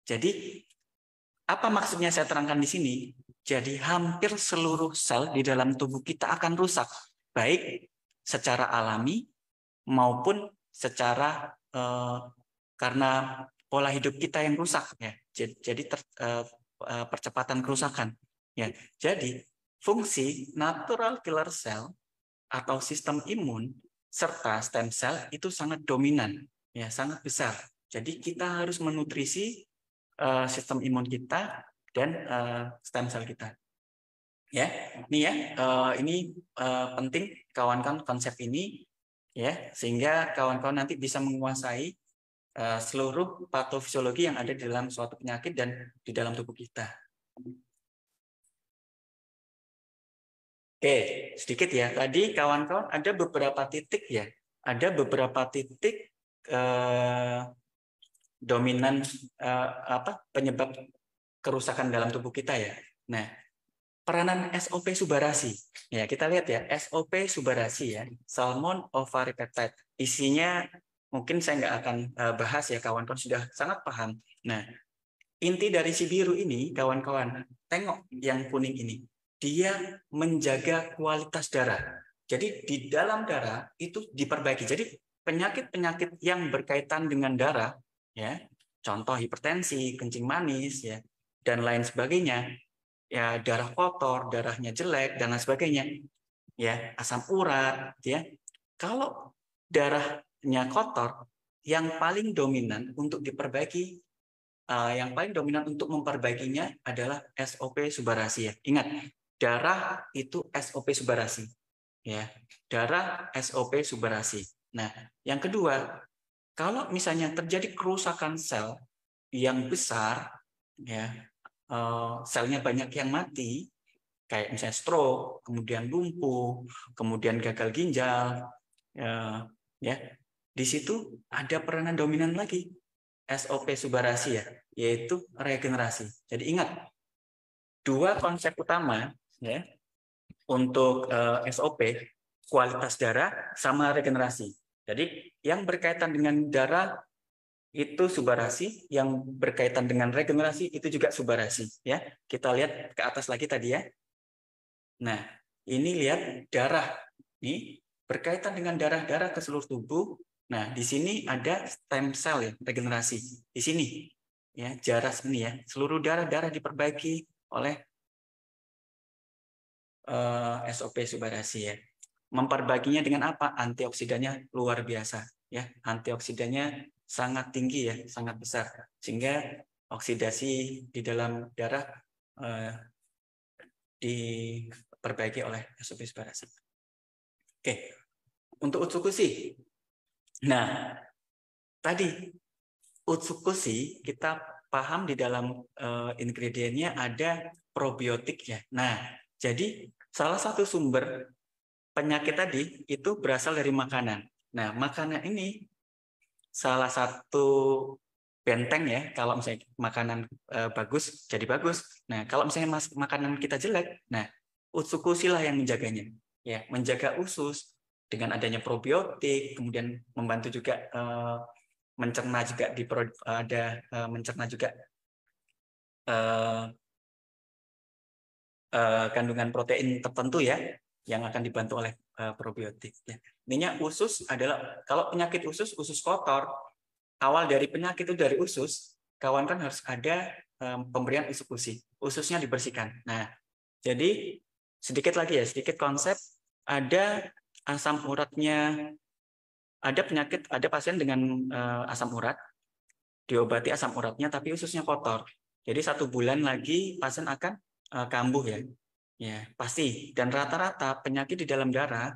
jadi apa maksudnya saya terangkan di sini? Jadi hampir seluruh sel di dalam tubuh kita akan rusak, baik secara alami maupun secara karena pola hidup kita yang rusak ya. Jadi percepatan kerusakan ya. Jadi fungsi natural killer cell atau sistem imun serta stem cell itu sangat dominan ya, sangat besar. Jadi kita harus menutrisi sistem imun kita dan stem cell kita. Ya, ini ya, ini penting kawan-kawan konsep ini ya, sehingga kawan-kawan nanti bisa menguasai seluruh patofisiologi yang ada di dalam suatu penyakit dan di dalam tubuh kita. Oke, sedikit ya. Tadi kawan-kawan ada beberapa titik ya, ada beberapa titik dominan penyebab kerusakan dalam tubuh kita ya. Nah, peranan SOP subarasi. Ya, kita lihat ya, SOP subarasi ya, Salmon Ovary Peptide. Isinya mungkin saya nggak akan bahas ya, kawan-kawan sudah sangat paham. Nah, inti dari si biru ini, kawan-kawan, tengok yang kuning ini. Dia menjaga kualitas darah. Jadi di dalam darah itu diperbaiki. Jadi penyakit-penyakit yang berkaitan dengan darah, ya, contoh hipertensi, kencing manis, ya, dan lain sebagainya, ya darah kotor, darahnya jelek dan lain sebagainya, ya asam urat, ya. Kalau darahnya kotor, yang paling dominan untuk diperbaiki, yang paling dominan untuk memperbaikinya adalah SOP subarasi ya. Ingat, darah itu SOP subarasi, ya. Darah SOP subarasi. Nah, yang kedua, kalau misalnya terjadi kerusakan sel yang besar, ya. Selnya banyak yang mati, kayak misalnya stroke, kemudian lumpuh, kemudian gagal ginjal, ya, di situ ada peranan dominan lagi SOP subarasi ya, yaitu regenerasi. Jadi ingat, dua konsep utama ya. Untuk SOP, kualitas darah sama regenerasi. Jadi yang berkaitan dengan darah itu subarasi, yang berkaitan dengan regenerasi itu juga subarasi. Ya, kita lihat ke atas lagi tadi ya. Nah, ini lihat darah. Ini berkaitan dengan darah-darah ke seluruh tubuh. Nah, di sini ada stem cell ya, regenerasi. Di sini ya, darah sini ya. Seluruh darah-darah diperbaiki oleh SOP subarasi ya. Memperbaginya dengan apa? Antioksidannya luar biasa ya. Antioksidannya sangat tinggi ya, sangat besar. Sehingga oksidasi di dalam darah diperbaiki oleh SOP subarasi. Oke. Untuk Utsukushi. Nah, tadi Utsukushi kita paham di dalam ingredientnya ada probiotiknya. Nah, jadi salah satu sumber penyakit tadi itu berasal dari makanan. Nah, makanan ini salah satu benteng ya. Kalau misalnya makanan bagus, jadi bagus. Nah, kalau misalnya makanan kita jelek, nah Utsukushi lah yang menjaganya. Ya, menjaga usus dengan adanya probiotik, kemudian membantu juga mencerna juga mencerna juga kandungan protein tertentu ya yang akan dibantu oleh probiotik. Ya. Intinya usus adalah kalau penyakit usus kotor, awal dari penyakit itu dari usus, kawan kan harus ada pemberian Utsukushi, ususnya dibersihkan. Nah, jadi sedikit lagi ya, sedikit konsep, ada asam uratnya, ada penyakit, ada pasien dengan asam urat, diobati asam uratnya tapi ususnya kotor. Jadi 1 bulan lagi pasien akan kambuh ya. Ya, pasti. Dan rata-rata penyakit di dalam darah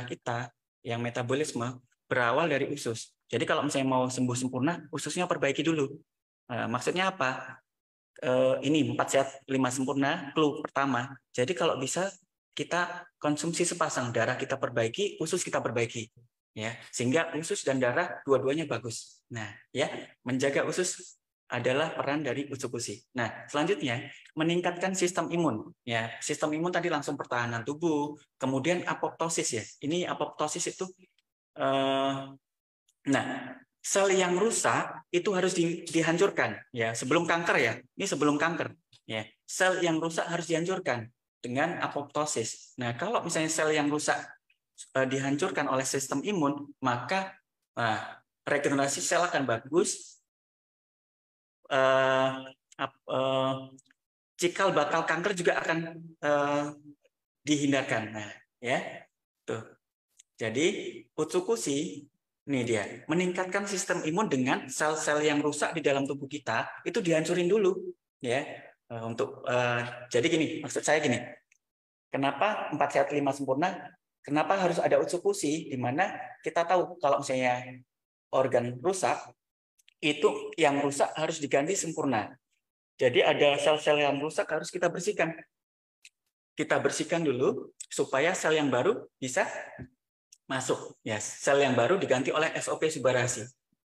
kita yang metabolisme berawal dari usus. Jadi kalau misalnya mau sembuh sempurna, ususnya perbaiki dulu. Maksudnya apa? Ini 4 sehat 5 sempurna, clue pertama. Jadi kalau bisa kita konsumsi sepasang, darah kita perbaiki, usus kita perbaiki. Ya, sehingga usus dan darah dua-duanya bagus. Nah, ya, menjaga usus adalah peran dari Utsukushi. Nah, selanjutnya meningkatkan sistem imun. Ya, sistem imun tadi langsung pertahanan tubuh, kemudian apoptosis ya. Ini apoptosis itu, nah sel yang rusak itu harus dihancurkan. Ya, sebelum kanker ya. Ini sebelum kanker. Ya, sel yang rusak harus dihancurkan dengan apoptosis. Nah, kalau misalnya sel yang rusak dihancurkan oleh sistem imun, maka regenerasi sel akan bagus. Cikal bakal kanker juga akan dihindarkan. Nah, ya, tuh. Jadi Utsukushi ini dia meningkatkan sistem imun dengan sel-sel yang rusak di dalam tubuh kita itu dihancurin dulu, ya. Jadi gini, maksud saya gini. Kenapa 4 sehat 5 sempurna? Kenapa harus ada Utsukushi? Di mana kita tahu kalau misalnya organ rusak, itu yang rusak harus diganti sempurna. Jadi ada sel-sel yang rusak harus kita bersihkan. Kita bersihkan dulu supaya sel yang baru bisa masuk. Ya, sel yang baru diganti oleh SOP subarasi.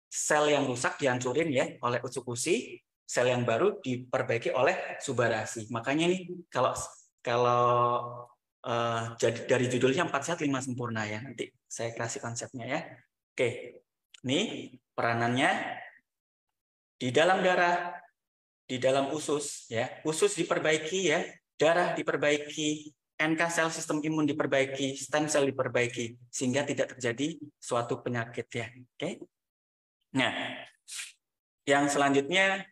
Sel yang rusak dihancurin ya oleh Utsukushi, sel yang baru diperbaiki oleh subarasi. Makanya nih kalau jadi dari judulnya 4 sehat 5 sempurna ya. Nanti saya kasih konsepnya ya. Oke. Ini peranannya di dalam darah, di dalam usus ya. Usus diperbaiki ya, darah diperbaiki, NK sel sistem imun diperbaiki, stem cell diperbaiki sehingga tidak terjadi suatu penyakit ya. Oke. Nah, yang selanjutnya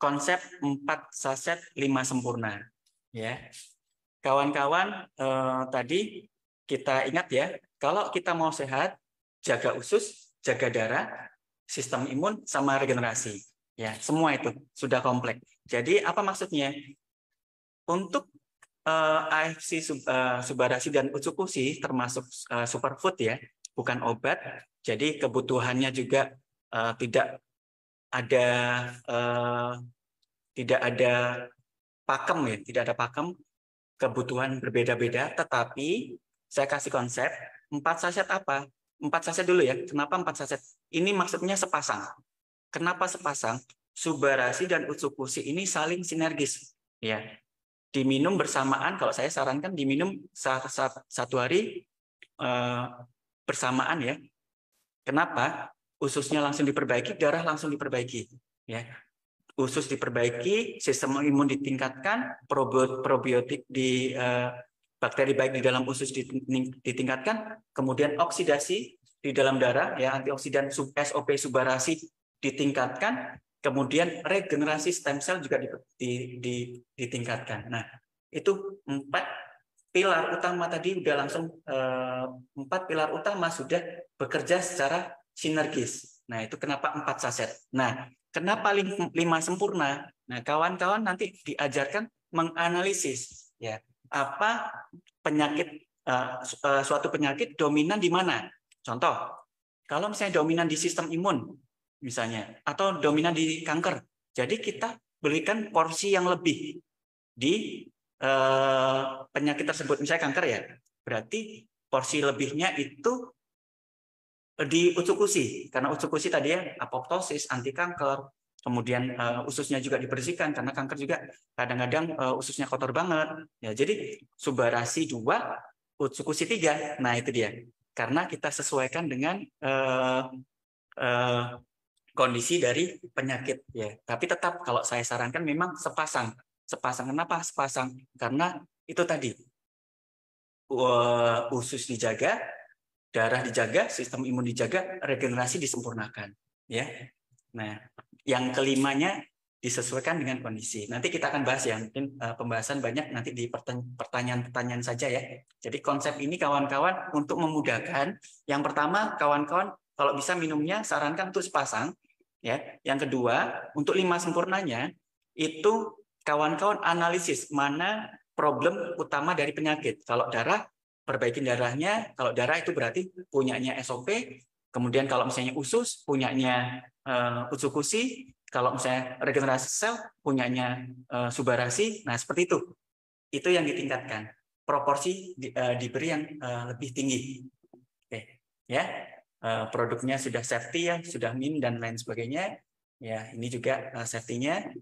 konsep 4 saset 5 sempurna ya. Kawan-kawan, tadi kita ingat ya, kalau kita mau sehat, jaga usus, jaga darah, sistem imun, sama regenerasi. Ya, semua itu sudah kompleks. Jadi apa maksudnya? Untuk AFC subarasi dan Utsukushi termasuk superfood ya, bukan obat. Jadi kebutuhannya juga tidak ada pakem ya, tidak ada pakem. Kebutuhan berbeda-beda, tetapi saya kasih konsep 4 saset apa? 4 saset dulu ya. Kenapa 4 saset? Ini maksudnya sepasang. Kenapa sepasang? Subarasi dan Utsukushi ini saling sinergis. Ya. diminum bersamaan. Kalau saya sarankan diminum satu hari bersamaan ya. Kenapa? Ususnya langsung diperbaiki, darah langsung diperbaiki. Ya, usus diperbaiki, sistem imun ditingkatkan, probiotik di bakteri baik di dalam usus ditingkatkan, kemudian oksidasi di dalam darah, ya antioksidan SOP subarasi ditingkatkan, kemudian regenerasi stem cell juga ditingkatkan. Nah, itu 4 pilar utama tadi udah langsung 4 pilar utama sudah bekerja secara sinergis. Nah, itu kenapa 4 saset. Nah, kenapa 5 sempurna? Nah, kawan-kawan nanti diajarkan menganalisis ya, apa penyakit suatu penyakit dominan di mana. Contoh, kalau misalnya dominan di sistem imun misalnya atau dominan di kanker. Jadi kita berikan porsi yang lebih di penyakit tersebut, misalnya kanker ya, berarti porsi lebihnya itu di usukusi, karena usukusi tadi ya apoptosis, anti kanker, kemudian ususnya juga dibersihkan karena kanker juga kadang-kadang ususnya kotor banget ya. Jadi subarasi 2, usukusi 3. Nah itu dia, karena kita sesuaikan dengan kondisi dari penyakit ya. Tapi tetap kalau saya sarankan memang sepasang. Kenapa sepasang? Karena itu tadi usus dijaga, darah dijaga, sistem imun dijaga, regenerasi disempurnakan ya. Nah, yang kelimanya disesuaikan dengan kondisi. Nanti kita akan bahas ya, mungkin pembahasan banyak nanti di pertanyaan-pertanyaan saja ya. Jadi konsep ini kawan-kawan untuk memudahkan, yang pertama kawan-kawan kalau bisa minumnya sarankan untuk sepasang ya. Yang kedua, untuk 5 sempurnanya itu kawan-kawan analisis mana problem utama dari penyakit. Kalau darah, perbaikin darahnya. Kalau darah itu berarti punyanya SOP. Kemudian kalau misalnya usus, punyanya usukusi. Kalau misalnya regenerasi sel, punyanya subarasi. Nah, seperti itu. Itu yang ditingkatkan. Proporsi diberi yang lebih tinggi. Oke, ya. Produknya sudah safety ya, sudah min dan lain sebagainya. Ya, ini juga safety-nya.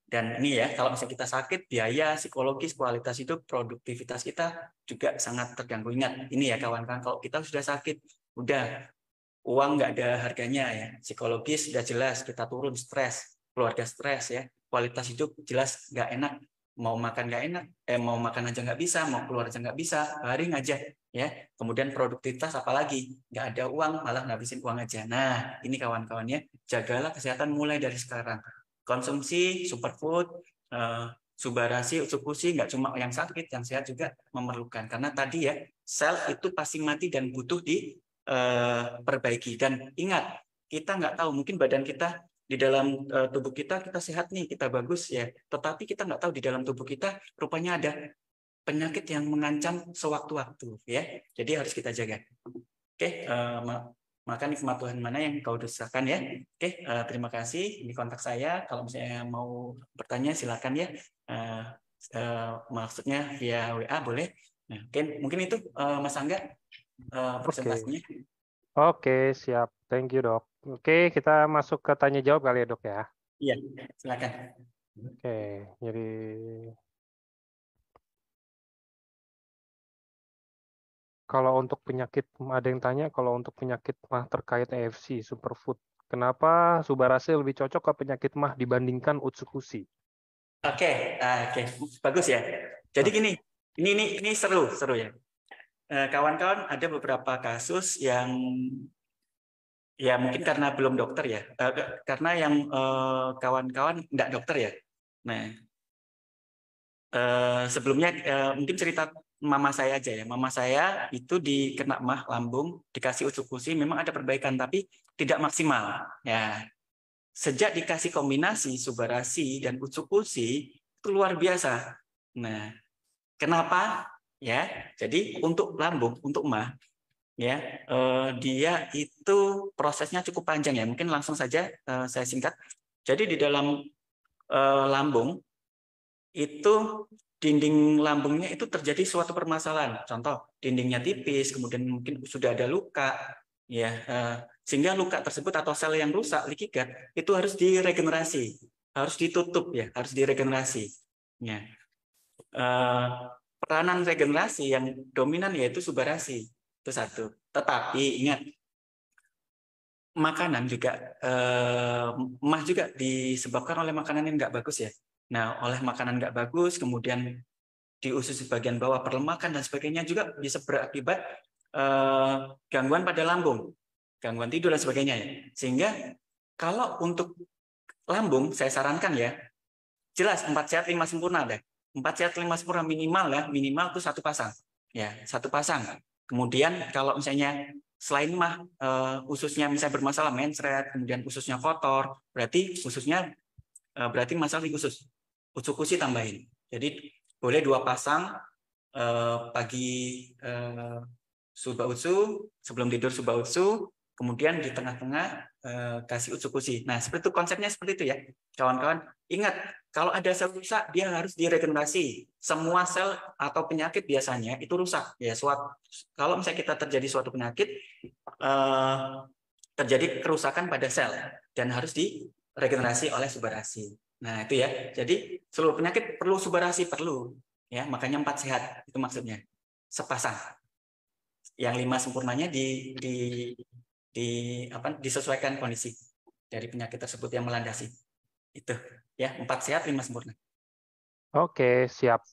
Dan ini ya, kalau misalnya kita sakit, biaya, psikologis, kualitas hidup, produktivitas kita juga sangat terganggu. Ingat, ini ya kawan-kawan, kalau kita sudah sakit, udah uang nggak ada harganya ya. Psikologis sudah jelas, kita turun stres, keluarga stres ya. Kualitas hidup jelas nggak enak, mau makan nggak enak, mau makan aja nggak bisa, mau keluar aja nggak bisa, baring aja ya. Kemudian produktivitas apalagi, nggak ada uang, malah ngabisin uang aja. Nah, ini kawan-kawannya, jagalah kesehatan mulai dari sekarang. Konsumsi superfood, subarasi, usukusi, nggak cuma yang sakit, yang sehat juga memerlukan. Karena tadi ya, sel itu pasti mati dan butuh diperbaiki. Dan ingat, kita nggak tahu, mungkin badan kita di dalam tubuh kita sehat nih, kita bagus ya. Tetapi kita nggak tahu di dalam tubuh kita rupanya ada penyakit yang mengancam sewaktu-waktu ya. Jadi harus kita jaga. Oke, maka nikmat Tuhan mana yang kau dosakan ya. Oke, terima kasih. Ini kontak saya. Kalau misalnya mau bertanya silakan ya. Maksudnya via WA boleh. Nah, mungkin itu Mas Angga presentasinya. Oke, siap. Thank you, Dok. Oke, kita masuk ke tanya jawab kali ya, Dok ya. Iya, silakan. Oke, jadi kalau untuk penyakit, ada yang tanya kalau untuk penyakit mah terkait AFC, superfood, kenapa subarase lebih cocok ke penyakit mah dibandingkan utsukusi? Oke, bagus ya. Jadi gini, ini seru ya. Kawan-kawan ada beberapa kasus yang ya mungkin karena belum dokter ya, karena yang kawan-kawan enggak dokter ya. Nah, sebelumnya mungkin cerita mama saya aja ya. Mama saya itu dikena mah lambung, dikasih usukusi, memang ada perbaikan tapi tidak maksimal. Ya, sejak dikasih kombinasi subarasi dan usukusi itu luar biasa. Nah, kenapa? Ya, jadi untuk lambung, untuk mah, ya dia itu prosesnya cukup panjang ya. Mungkin langsung saja saya singkat. Jadi di dalam lambung itu dinding lambungnya itu terjadi suatu permasalahan. Contoh, dindingnya tipis, kemudian mungkin sudah ada luka, ya, sehingga luka tersebut atau sel yang rusak, leaky gut, itu harus diregenerasi, harus ditutup ya, harus diregenerasi. Ya. peranan regenerasi yang dominan yaitu subarasi. Itu satu. Tetapi ingat, makanan juga mah juga disebabkan oleh makanan yang nggak bagus ya. Nah, oleh makanan nggak bagus, kemudian di usus bagian bawah perlemakan dan sebagainya juga bisa berakibat gangguan pada lambung, gangguan tidur dan sebagainya ya. Sehingga kalau untuk lambung saya sarankan ya, jelas 4 sehat 5 sempurna deh. 4 sehat 5 sempurna minimal ya, minimal itu 1 pasang. Ya, 1 pasang. Kemudian kalau misalnya selain mah ususnya misalnya bermasalah mensret, kemudian ususnya kotor, berarti ususnya berarti masalah di usus. Usus tambahin. Jadi boleh 2 pasang pagi suba utsu, sebelum tidur suba utsu, kemudian di tengah-tengah kasih utsukushi. Nah, seperti itu konsepnya seperti itu ya. Kawan-kawan, ingat kalau ada sel rusak dia harus diregenerasi. Semua sel atau penyakit biasanya itu rusak ya. Kalau misalnya kita terjadi suatu penyakit terjadi kerusakan pada sel dan harus diregenerasi oleh subarasi. Nah, itu ya. Jadi seluruh penyakit perlu subarasi, perlu ya. Makanya 4 sehat itu maksudnya. Sepasang. Yang 5 sempurnanya disesuaikan kondisi dari penyakit tersebut yang melandasi. Itu ya, 4 sehat 5 sempurna. Oke, siap.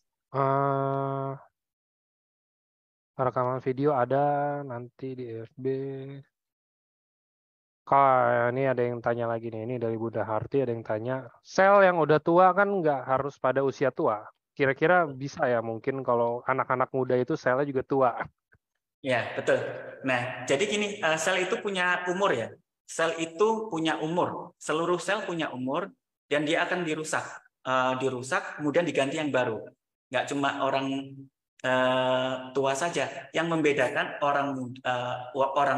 Rekaman video ada nanti di FB. Kalau ini ada yang tanya lagi nih, ini dari Bunda Harti ada yang tanya, sel yang udah tua kan nggak harus pada usia tua. Kira-kira bisa ya mungkin kalau anak-anak muda itu selnya juga tua. Ya, betul. Nah, jadi gini, sel itu punya umur ya. Sel itu punya umur. Seluruh sel punya umur dan dia akan dirusak. Dirusak, kemudian diganti yang baru. Nggak cuma orang tua saja. Yang membedakan orang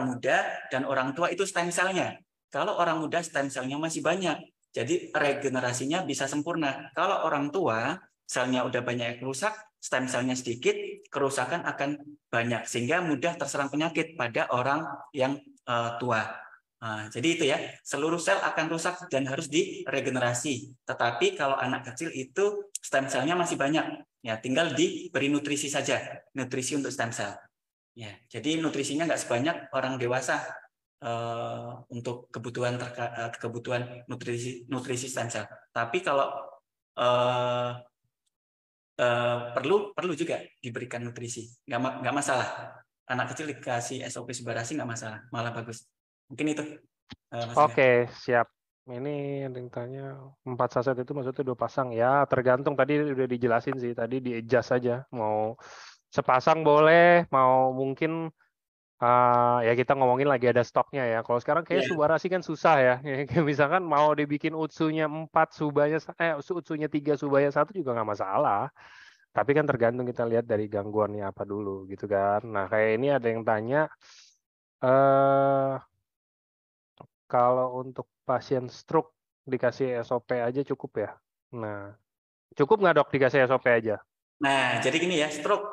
muda dan orang tua itu stem selnya. Kalau orang muda stem selnya masih banyak. Jadi regenerasinya bisa sempurna. Kalau orang tua, selnya udah banyak yang rusak, stem selnya sedikit, kerusakan akan banyak sehingga mudah terserang penyakit pada orang yang tua. Jadi itu ya, seluruh sel akan rusak dan harus diregenerasi. Tetapi kalau anak kecil itu stem selnya masih banyak, ya tinggal diberi nutrisi saja, nutrisi untuk stem sel. Ya, jadi nutrisinya nggak sebanyak orang dewasa untuk kebutuhan nutrisi stem sel. Tapi kalau perlu juga diberikan nutrisi, nggak masalah. Anak kecil dikasih SOP subarasi nggak masalah, malah bagus. Mungkin itu. Oke, siap. Ini ada yang tanya 4 saset itu maksudnya 2 pasang ya, tergantung tadi udah dijelasin sih, tadi di adjust saja. Mau sepasang boleh, mau mungkin ya kita ngomongin lagi ada stoknya ya. Kalau sekarang kayak Ya. subarasi kan susah ya. Kayak misalkan mau dibikin utsunya 4, utsunya 3, subanya 1 juga nggak masalah. Tapi kan tergantung kita lihat dari gangguannya apa dulu gitu kan. Nah, kayak ini ada yang tanya eh kalau untuk pasien stroke dikasih SOP aja cukup ya? Nah, cukup nggak dok dikasih SOP aja? Nah, jadi gini ya, stroke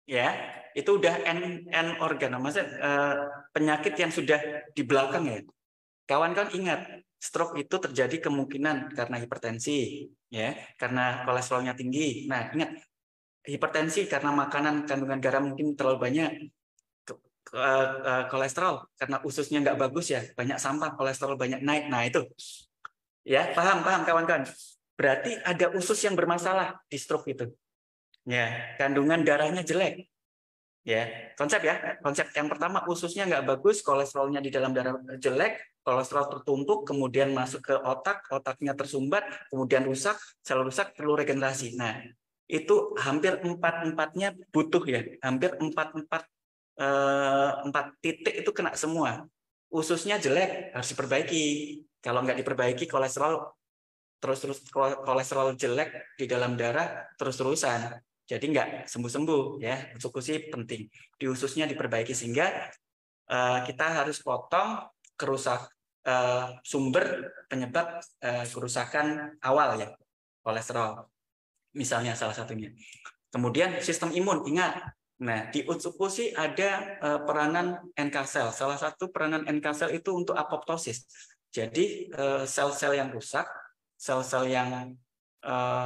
ya itu udah end organ, maksudnya penyakit yang sudah di belakang ya. Kawan-kawan ingat, stroke itu terjadi kemungkinan karena hipertensi, ya, karena kolesterolnya tinggi. Nah, ingat, hipertensi karena makanan kandungan garam mungkin terlalu banyak, kolesterol karena ususnya nggak bagus ya, banyak sampah, kolesterol banyak naik. Nah itu, ya paham kawan-kawan. Berarti ada usus yang bermasalah di stroke itu. Ya, kandungan darahnya jelek. Ya, konsep yang pertama ususnya nggak bagus, kolesterolnya di dalam darah jelek, kolesterol tertumpuk, kemudian masuk ke otak, otaknya tersumbat, kemudian rusak, sel rusak, perlu regenerasi. Nah, itu hampir empat-empatnya butuh ya, hampir empat titik itu kena semua. Ususnya jelek harus diperbaiki. Kalau nggak diperbaiki, kolesterol jelek di dalam darah terus-terusan. Jadi nggak sembuh-sembuh ya. Utsukushi penting. Di ususnya diperbaiki sehingga kita harus potong sumber penyebab kerusakan awal ya, kolesterol. Misalnya salah satunya. Kemudian sistem imun, ingat. Nah, di Utsukushi ada peranan NK sel. Salah satu peranan NK sel itu untuk apoptosis. Jadi sel-sel yang rusak, sel-sel yang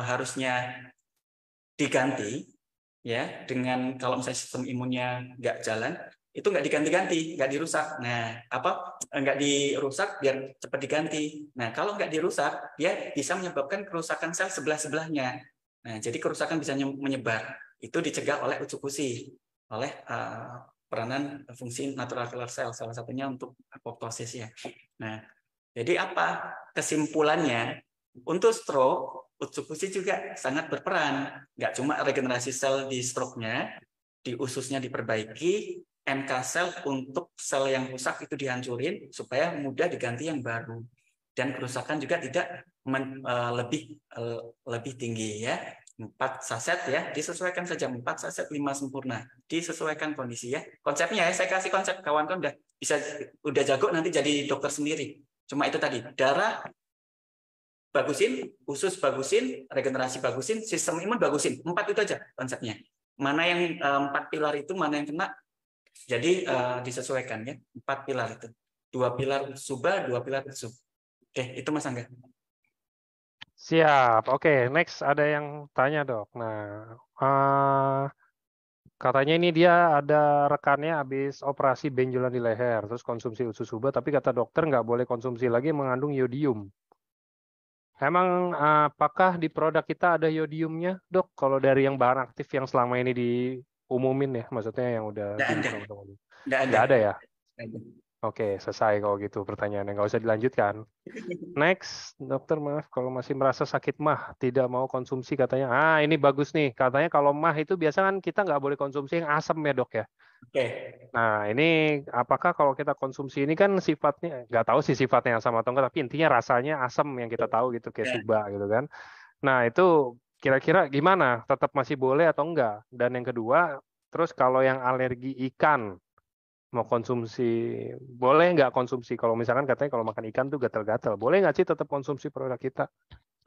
harusnya diganti ya dengan kalau misalnya sistem imunnya nggak jalan itu nggak diganti-ganti, nggak dirusak. Nah, nggak dirusak biar cepat diganti. Nah, kalau nggak dirusak, dia bisa menyebabkan kerusakan sel sebelah-sebelahnya. Nah, jadi kerusakan bisa menyebar. Itu dicegah oleh uji oleh peranan fungsi natural killer cell, salah satunya untuk apoptosis ya. Nah, jadi apa kesimpulannya? Untuk stroke, uji juga sangat berperan. Nggak cuma regenerasi sel di stroke-nya, di ususnya diperbaiki, NK sel untuk sel yang rusak itu dihancurin supaya mudah diganti yang baru. Dan kerusakan juga tidak lebih tinggi ya. 4 saset ya, disesuaikan saja 4 saset 5 sempurna. Disesuaikan kondisi ya. Konsepnya ya, saya kasih konsep kawan-kawan udah jago nanti jadi dokter sendiri. Cuma itu tadi, darah bagusin, usus bagusin, regenerasi bagusin, sistem imun bagusin. 4 itu aja konsepnya. Mana yang 4 pilar itu, mana yang kena. Jadi disesuaikan ya, 4 pilar itu. 2 pilar suba, 2 pilar sub. Oke, itu Mas Angga. Siap. Oke, next ada yang tanya, Dok. Nah, katanya ini dia ada rekannya habis operasi benjolan di leher, terus konsumsi usus suba, tapi kata dokter nggak boleh konsumsi lagi mengandung yodium. Emang apakah di produk kita ada yodiumnya, Dok? Kalau dari yang bahan aktif yang selama ini diumumin ya, maksudnya yang udah Nggak ada. diumumin. Nggak ada. Nggak ada ya? Nggak ada. Oke, selesai kalau gitu pertanyaannya. Nggak usah dilanjutkan. Next, dokter maaf kalau masih merasa sakit mah, tidak mau konsumsi katanya. Ini bagus nih. Katanya kalau mah itu biasa kan kita nggak boleh konsumsi yang asam ya, Dok ya. Oke. Nah, ini apakah kalau kita konsumsi ini kan sifatnya, nggak tahu sih sifatnya asam atau enggak, tapi intinya rasanya asam yang kita tahu gitu, kayak Ya. suba gitu kan. Nah, itu kira-kira gimana? Tetap masih boleh atau enggak? Dan yang kedua, terus kalau yang alergi ikan, mau konsumsi, boleh nggak konsumsi? Kalau misalkan katanya kalau makan ikan tuh gatal-gatal, boleh nggak sih tetap konsumsi produk kita?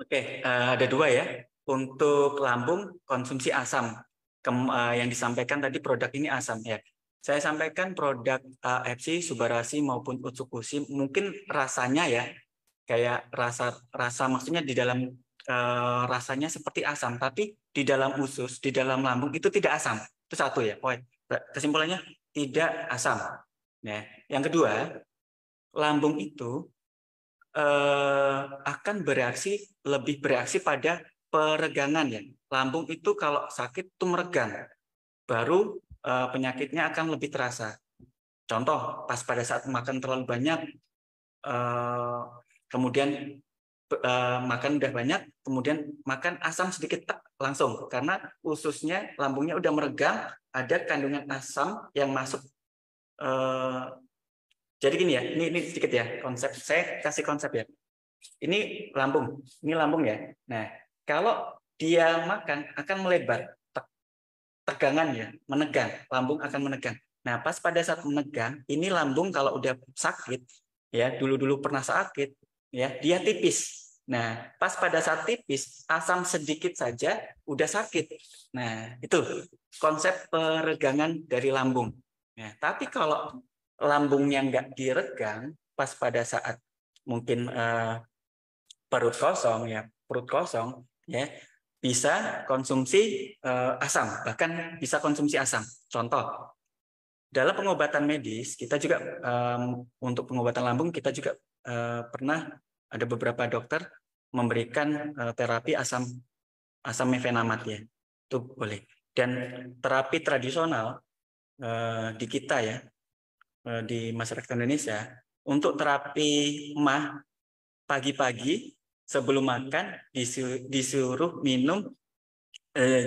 Oke, ada 2 ya. Untuk lambung konsumsi asam. Yang disampaikan tadi produk ini asam ya. Saya sampaikan produk AFC, Subarasi maupun Utsukushi mungkin rasanya ya kayak rasa maksudnya di dalam rasanya seperti asam, tapi di dalam usus, di dalam lambung itu tidak asam. Itu satu ya. Kesimpulannya tidak asam. Nah, yang kedua, lambung itu akan lebih bereaksi pada peregangan ya. Lambung itu kalau sakit itu meregang, baru penyakitnya akan lebih terasa. Contoh, pas pada saat makan terlalu banyak, kemudian makan udah banyak, kemudian makan asam sedikit langsung, karena ususnya, lambungnya udah meregang, ada kandungan asam yang masuk. Jadi gini ya, ini sedikit ya konsep. Saya kasih konsep ya. Ini lambung ya. Nah, kalau dia makan akan melebar, tegangan ya, menegang, lambung akan menegang. Nah, pas pada saat menegang, ini lambung kalau udah sakit, ya dulu pernah sakit, ya dia tipis. Nah, pas pada saat tipis, asam sedikit saja udah sakit. Nah, itu konsep peregangan dari lambung. Nah, tapi kalau lambungnya nggak diregang, pas pada saat mungkin perut kosong ya bisa konsumsi asam, bahkan bisa konsumsi asam. Contoh, dalam pengobatan medis kita juga untuk pengobatan lambung kita juga pernah ada beberapa dokter memberikan terapi asam mefenamat ya, itu boleh. Dan terapi tradisional di kita ya, di masyarakat Indonesia, untuk terapi mah pagi-pagi sebelum makan disuruh minum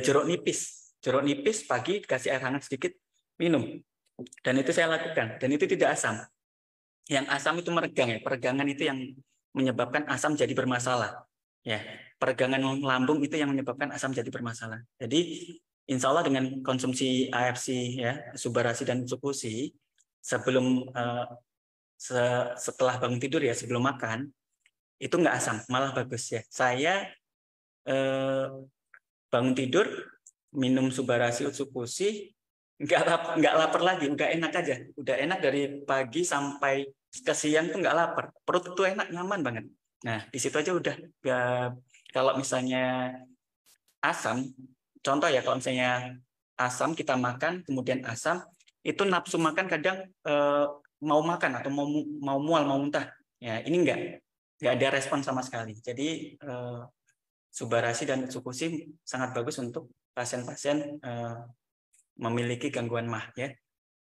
jeruk nipis pagi dikasih air hangat sedikit minum, dan itu saya lakukan, dan itu tidak asam. Yang asam itu meregang ya, peregangan itu yang menyebabkan asam jadi bermasalah ya, peregangan lambung itu yang menyebabkan asam jadi bermasalah. Jadi insya Allah dengan konsumsi AFC ya, Subarasi dan Utsukushi sebelum setelah bangun tidur ya, sebelum makan itu nggak asam, malah bagus ya. Saya bangun tidur minum Subarasi Utsukushi nggak lapar lagi, udah enak aja, udah enak dari pagi sampai ke siang tuh nggak lapar, perut tuh enak, nyaman banget. Nah di situ aja udah. Kalau misalnya asam contoh ya, kalau misalnya asam kita makan, kemudian asam, itu nafsu makan kadang mau makan atau mau mual, mau muntah. Ya, ini nggak ada respon sama sekali. Jadi Subarasi dan Utsukushi sangat bagus untuk pasien-pasien memiliki gangguan MAH ya.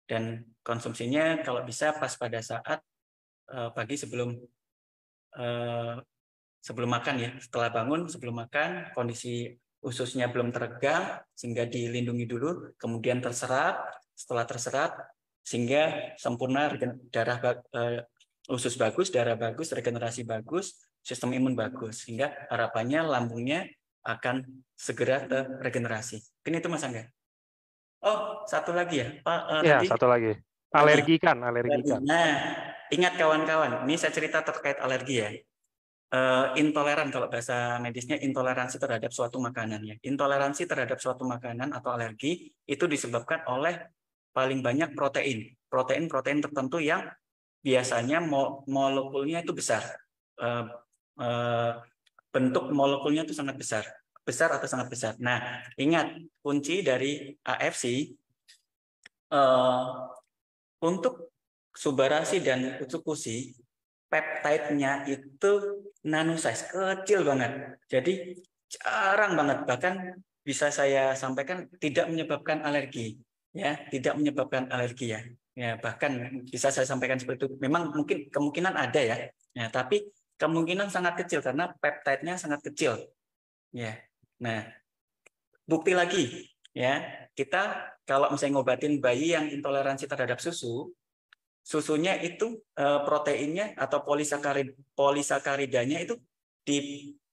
Dan konsumsinya kalau bisa pas pada saat pagi sebelum makan ya. Setelah bangun sebelum makan, kondisi ususnya belum teregang sehingga dilindungi dulu, kemudian terserap. Setelah terserap sehingga sempurna darah usus bagus, darah bagus, regenerasi bagus, sistem imun bagus, sehingga harapannya lambungnya akan segera regenerasi. Mungkin itu Mas Angga. Oh, satu lagi ya, Pak. Ya, Tadi satu lagi. Alergikan. Nah, ingat kawan-kawan, ini saya cerita terkait alergi ya. Intoleran, kalau bahasa medisnya intoleransi terhadap suatu makanan ya. Intoleransi terhadap suatu makanan atau alergi itu disebabkan oleh paling banyak protein tertentu yang biasanya molekulnya itu besar. Bentuk molekulnya itu sangat besar atau sangat besar. Nah, ingat kunci dari AFC untuk Subarasi dan Utsukushi, peptide-nya itu nanosize, kecil banget. Jadi jarang banget, bahkan bisa saya sampaikan tidak menyebabkan alergi, ya, tidak menyebabkan alergi ya. Ya, bahkan bisa saya sampaikan seperti itu. Memang mungkin kemungkinan ada ya, ya, tapi kemungkinan sangat kecil karena peptide-nya sangat kecil. Ya. Nah, bukti lagi ya, kita kalau misalnya ngobatin bayi yang intoleransi terhadap susunya itu proteinnya atau polisakaridanya itu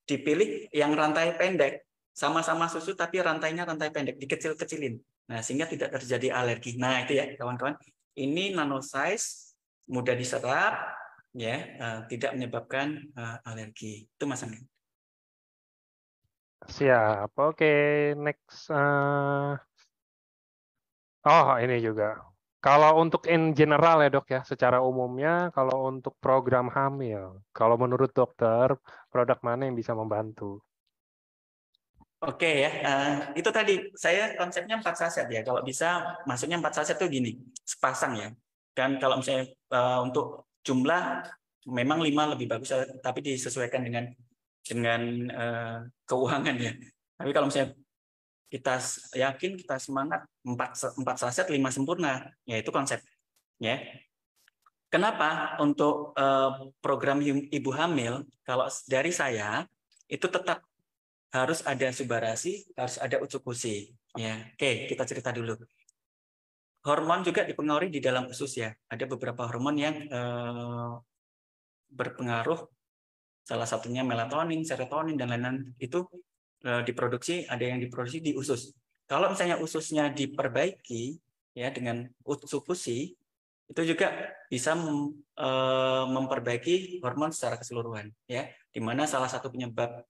dipilih yang rantai pendek, sama-sama susu tapi rantainya rantai pendek, dikecil-kecilin. Nah, sehingga tidak terjadi alergi. Nah, itu ya kawan-kawan. Ini nanosize, mudah diserap, ya, tidak menyebabkan alergi. Itu Mas Angga. Siap. Oke, next. Oh, ini juga. Kalau untuk in general ya dok ya, secara umumnya kalau untuk program hamil, kalau menurut dokter, produk mana yang bisa membantu? Oke ya, itu tadi saya konsepnya 4 saset ya. Kalau bisa masuknya 4 saset tuh gini, sepasang ya. Dan kalau misalnya untuk jumlah memang 5 lebih bagus, tapi disesuaikan dengan keuangan ya. Tapi kalau misalnya kita yakin, kita semangat, 4 saset 5 sempurna, ya itu konsep ya. Kenapa untuk program ibu hamil, kalau dari saya itu tetap harus ada Subarasi, harus ada Utsukushi. Ya, oke, kita cerita dulu. Hormon juga dipengaruhi di dalam usus ya. Ada beberapa hormon yang berpengaruh, salah satunya melatonin, serotonin dan lain-lain itu diproduksi, ada yang diproduksi di usus. Kalau misalnya ususnya diperbaiki ya dengan Utsukushi, itu juga bisa memperbaiki hormon secara keseluruhan ya, di mana salah satu penyebab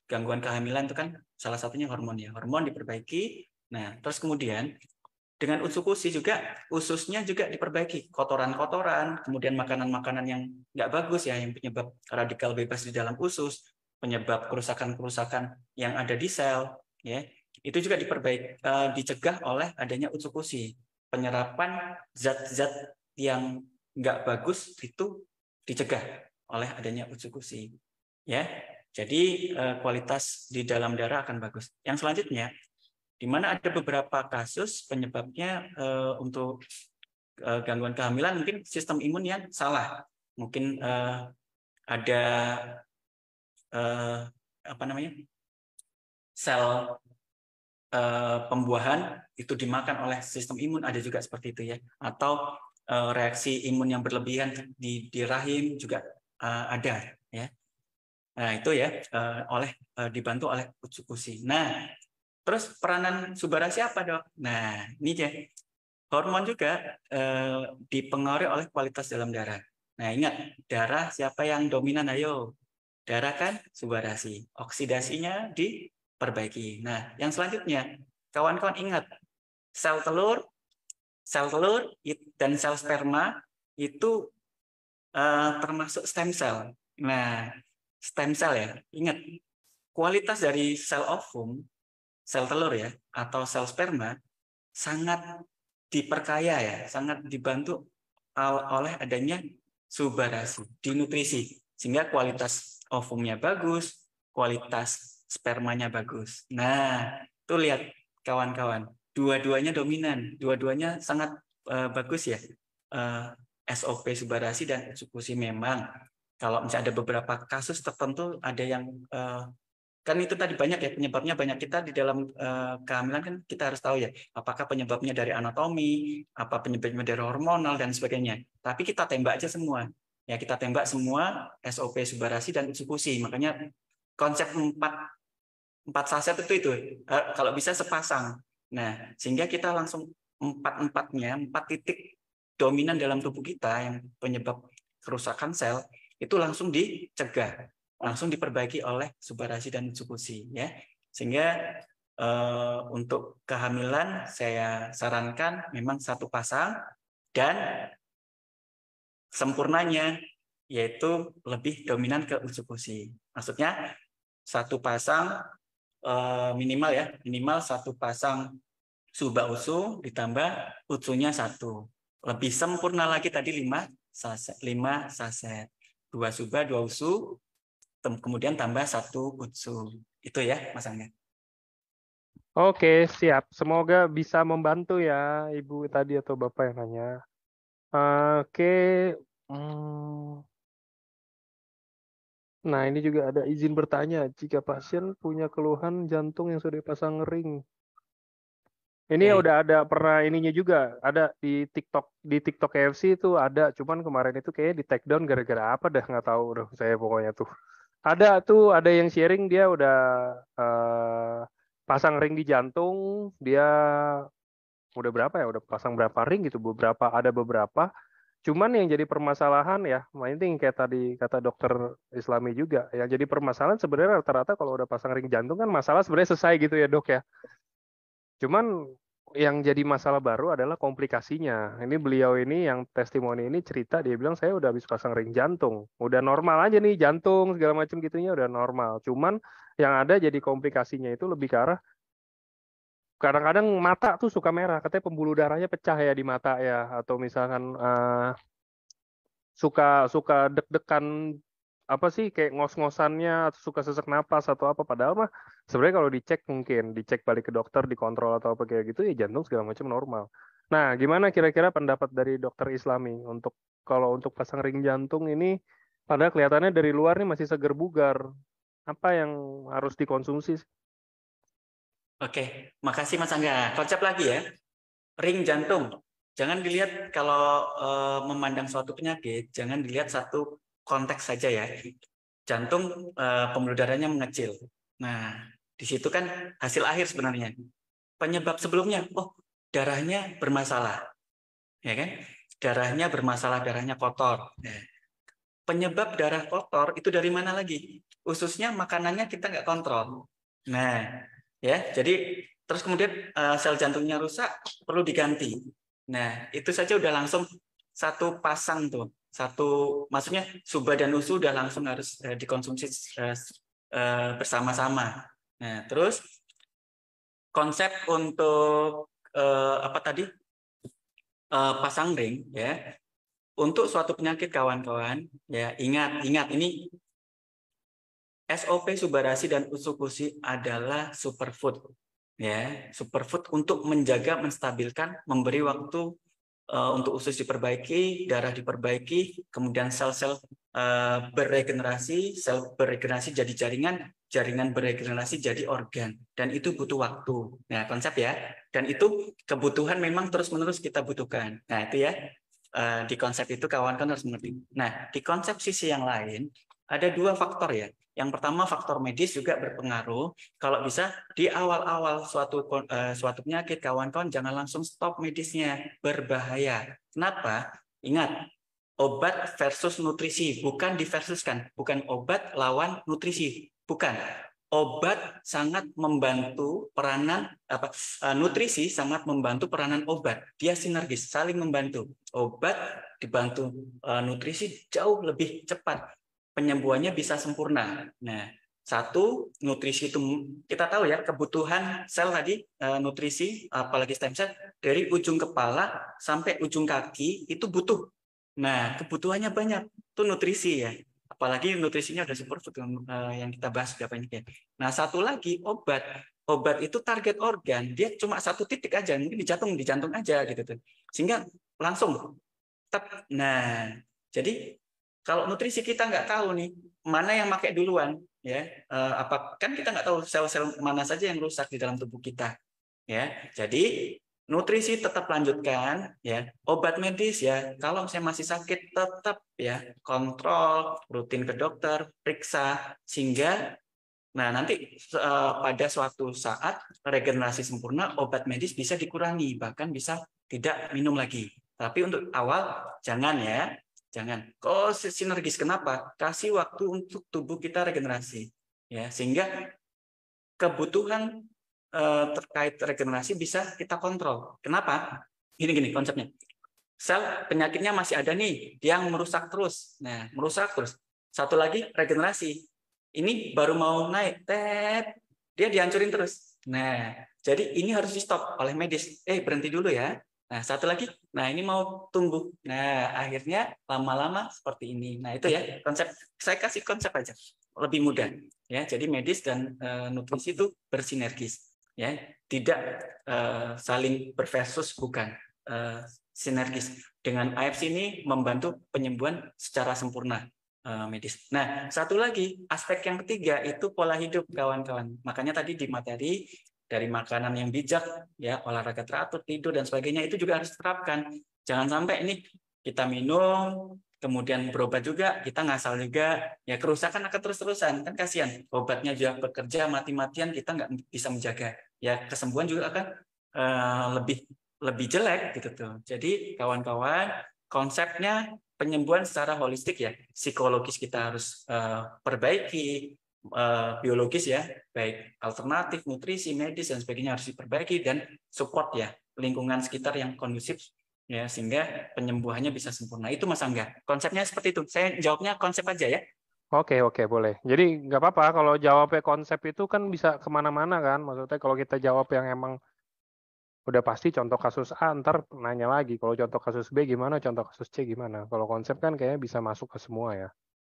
gangguan kehamilan itu kan salah satunya hormon ya. Hormon diperbaiki. Nah, terus kemudian dengan Utsukushi juga ususnya juga diperbaiki. Kotoran-kotoran, kemudian makanan-makanan yang nggak bagus ya, yang penyebab radikal bebas di dalam usus, penyebab kerusakan-kerusakan yang ada di sel, ya, itu juga diperbaiki, dicegah oleh adanya Utsukushi. Penyerapan zat-zat yang nggak bagus itu dicegah oleh adanya Utsukushi. Ya, jadi kualitas di dalam darah akan bagus. Yang selanjutnya, di mana ada beberapa kasus penyebabnya untuk gangguan kehamilan mungkin sistem imun yang salah, mungkin ada apa namanya sel pembuahan itu dimakan oleh sistem imun, ada juga seperti itu ya, atau reaksi imun yang berlebihan di rahim juga ada ya. Nah, itu ya dibantu oleh Utsukushi. Nah, terus peranan Subarasi apa, Dok? Nah, ini ya. Hormon juga dipengaruhi oleh kualitas dalam darah. Nah, ingat, darah siapa yang dominan? Ayo. Darah kan Subarasi. Oksidasinya diperbaiki. Nah, yang selanjutnya, kawan-kawan ingat, sel telur dan sel sperma itu termasuk stem cell. Nah, stem cell ya, ingat, kualitas dari sel ovum sel telur ya atau sel sperma sangat diperkaya ya, sangat dibantu oleh adanya subarasi di nutrisi, sehingga kualitas ovumnya bagus, kualitas spermanya bagus. Nah, tuh lihat kawan-kawan, dua-duanya dominan, dua-duanya sangat bagus ya. SOP subarasi dan eksekusi memang. Kalau misalnya ada beberapa kasus tertentu, ada yang kan itu tadi banyak ya penyebabnya, banyak. Kita di dalam kehamilan kan kita harus tahu ya, apakah penyebabnya dari anatomi, apa penyebabnya dari hormonal dan sebagainya. Tapi kita tembak aja semua. Ya, kita tembak semua SOP subarasi dan eksekusi. Makanya konsep empat saset itu kalau bisa sepasang. Nah, sehingga kita langsung empat titik dominan dalam tubuh kita yang penyebab kerusakan sel itu langsung dicegah, langsung diperbaiki oleh subarasi dan eksekusi ya. Sehingga untuk kehamilan saya sarankan memang satu pasang, dan sempurnanya yaitu lebih dominan ke eksekusi. Maksudnya satu pasang minimal ya, minimal satu pasang suba usu ditambah utsunya satu. Lebih sempurna lagi tadi 5 saset. 2 suba, 2 usu, kemudian tambah 1 utsu. Itu ya, Mas Angga. Oke, siap. Semoga bisa membantu ya Ibu tadi atau Bapak yang nanya. Oke. Nah, ini juga ada izin bertanya. Jika pasien punya keluhan jantung yang sudah dipasang ring. Ini udah ada pernah ininya juga. Ada di TikTok KFC itu ada. Cuman kemarin itu kayaknya di take down gara-gara apa dah. Nggak tahu udah saya pokoknya tuh. Ada yang sharing dia udah pasang ring di jantung. Dia udah berapa ya? Udah pasang berapa ring gitu. Ada beberapa. Cuman yang jadi permasalahan ya, ini kayak tadi kata dokter Islami juga, yang jadi permasalahan sebenarnya rata-rata kalau udah pasang ring jantung kan masalah sebenarnya selesai gitu ya dok ya. Cuman yang jadi masalah baru adalah komplikasinya. Ini beliau ini yang testimoni ini cerita, dia bilang saya udah habis pasang ring jantung, udah normal aja nih jantung segala macam gitunya udah normal. Cuman yang ada jadi komplikasinya itu lebih ke arah kadang-kadang mata tuh suka merah, katanya pembuluh darahnya pecah ya di mata ya, atau misalkan suka deg-degan apa sih kayak ngos-ngosannya atau suka sesak napas atau apa, padahal mah sebenarnya kalau dicek balik ke dokter dikontrol atau apa kayak gitu ya jantung segala macam normal. Nah, gimana kira-kira pendapat dari dokter Islami kalau untuk pasang ring jantung ini, padahal kelihatannya dari luar nih masih seger bugar, apa yang harus dikonsumsi? Oke, makasih Mas Angga. Konsep lagi ya, ring jantung. Jangan dilihat kalau memandang suatu penyakit, jangan dilihat satu konteks saja ya. Jantung pembuluh darahnya mengecil. Nah, di situ kan hasil akhir sebenarnya. Penyebab sebelumnya, darahnya bermasalah, ya kan? Darahnya bermasalah, darahnya kotor. Nah, penyebab darah kotor itu dari mana lagi? Khususnya makanannya kita nggak kontrol. Nah, ya, jadi terus kemudian sel jantungnya rusak, perlu diganti. Nah, itu saja udah langsung satu pasang tuh. Maksudnya suba dan usu udah langsung harus dikonsumsi bersama-sama. Nah, terus konsep untuk apa tadi? Pasang ring ya. Untuk suatu penyakit kawan-kawan, ya ingat ini SOP subarasi dan eksekusi adalah superfood. Ya, superfood untuk menjaga, menstabilkan, memberi waktu untuk usus diperbaiki, darah diperbaiki, kemudian sel-sel beregenerasi, sel beregenerasi jadi jaringan, jaringan beregenerasi jadi organ, dan itu butuh waktu. Nah, konsep ya, dan itu kebutuhan memang terus-menerus kita butuhkan. Nah, itu ya, di konsep itu kawan-kawan harus mengerti. Nah, di konsep sisi yang lain ada 2 faktor ya. Yang pertama faktor medis juga berpengaruh. Kalau bisa di awal-awal suatu penyakit kawan-kawan jangan langsung stop medisnya, berbahaya. Kenapa? Ingat, obat versus nutrisi, bukan diversuskan, bukan obat lawan nutrisi, bukan. Obat sangat membantu peranan nutrisi sangat membantu peranan obat. Dia sinergis, saling membantu. Obat dibantu nutrisi jauh lebih cepat, penyembuhannya bisa sempurna. Nah, Satu, nutrisi itu kita tahu ya, kebutuhan sel tadi, nutrisi apalagi stem cell dari ujung kepala sampai ujung kaki itu butuh. Nah, kebutuhannya banyak, itu nutrisi ya. Apalagi nutrisinya udah superfood yang kita bahas sudah banyak ya. Nah, satu lagi obat. Obat itu target organ, dia cuma satu titik aja, mungkin di jantung aja gitu tuh. Sehingga langsung. Nah, jadi kalau nutrisi kita nggak tahu nih mana yang pakai duluan, ya apa kan kita nggak tahu sel-sel mana saja yang rusak di dalam tubuh kita, ya. Jadi nutrisi tetap lanjutkan, ya. Obat medis ya, kalau saya masih sakit tetap ya kontrol, rutin ke dokter, periksa sehingga nanti pada suatu saat regenerasi sempurna obat medis bisa dikurangi, bahkan bisa tidak minum lagi. Tapi untuk awal jangan ya, jangan. Kok sinergis kenapa? Kasih waktu untuk tubuh kita regenerasi, ya sehingga kebutuhan terkait regenerasi bisa kita kontrol. Kenapa? Gini konsepnya. Sel penyakitnya masih ada nih, yang merusak terus. Nah, merusak terus. Satu lagi regenerasi. Ini baru mau naik, dia dihancurin terus. Nah, jadi ini harus di stop oleh medis. Berhenti dulu ya. Nah, satu lagi, nah ini mau tumbuh. Nah, akhirnya lama-lama seperti ini. Nah, itu ya konsep. Saya kasih konsep aja, lebih mudah. Ya, jadi medis dan nutrisi itu bersinergis. Ya, tidak saling berversus, bukan. Sinergis. Dengan AFC ini membantu penyembuhan secara sempurna medis. Nah, satu lagi aspek yang ketiga itu pola hidup, kawan-kawan. Makanya tadi di materi dari makanan yang bijak, ya olahraga teratur, tidur dan sebagainya itu juga harus diterapkan. Jangan sampai ini kita minum, kemudian berobat juga kita ngasal juga, ya kerusakan akan terus-terusan, kan kasihan. Obatnya juga bekerja mati-matian, kita nggak bisa menjaga. Ya kesembuhan juga akan lebih jelek gitu tuh. Jadi kawan-kawan, konsepnya penyembuhan secara holistik ya, psikologis kita harus perbaiki, biologis ya, baik alternatif, nutrisi, medis dan sebagainya harus diperbaiki, dan support ya, lingkungan sekitar yang kondusif ya, sehingga penyembuhannya bisa sempurna. Itu Mas Angga. Konsepnya seperti itu. Saya jawabnya konsep aja ya. Oke, boleh. Jadi nggak apa-apa kalau jawabnya konsep itu kan bisa kemana-mana kan. Maksudnya kalau kita jawab yang emang udah pasti contoh kasus A, ntar nanya lagi. Kalau contoh kasus B gimana, contoh kasus C gimana. Kalau konsep kan kayaknya bisa masuk ke semua ya.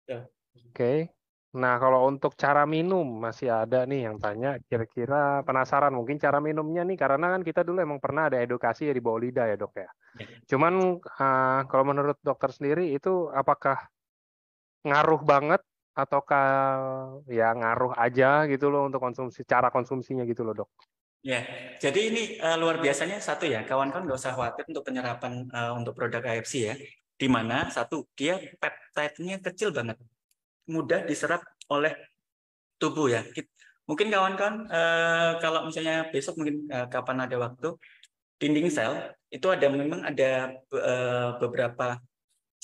Ya. Oke. Nah, kalau untuk cara minum, masih ada nih yang tanya, kira-kira penasaran mungkin cara minumnya nih, karena kan kita dulu emang pernah ada edukasi ya di bawah lidah ya dok ya. Ya. Cuman kalau menurut dokter sendiri itu apakah ngaruh banget ataukah ya ngaruh aja gitu loh untuk konsumsi, cara konsumsinya gitu loh dok? Ya, jadi ini luar biasanya satu ya, kawan-kawan nggak usah khawatir untuk penyerapan untuk produk AFC ya. Di mana satu, dia peptide-nya kecil banget, mudah diserap oleh tubuh ya. Mungkin kawan-kawan kalau misalnya besok mungkin kapan ada waktu, dinding sel itu memang ada beberapa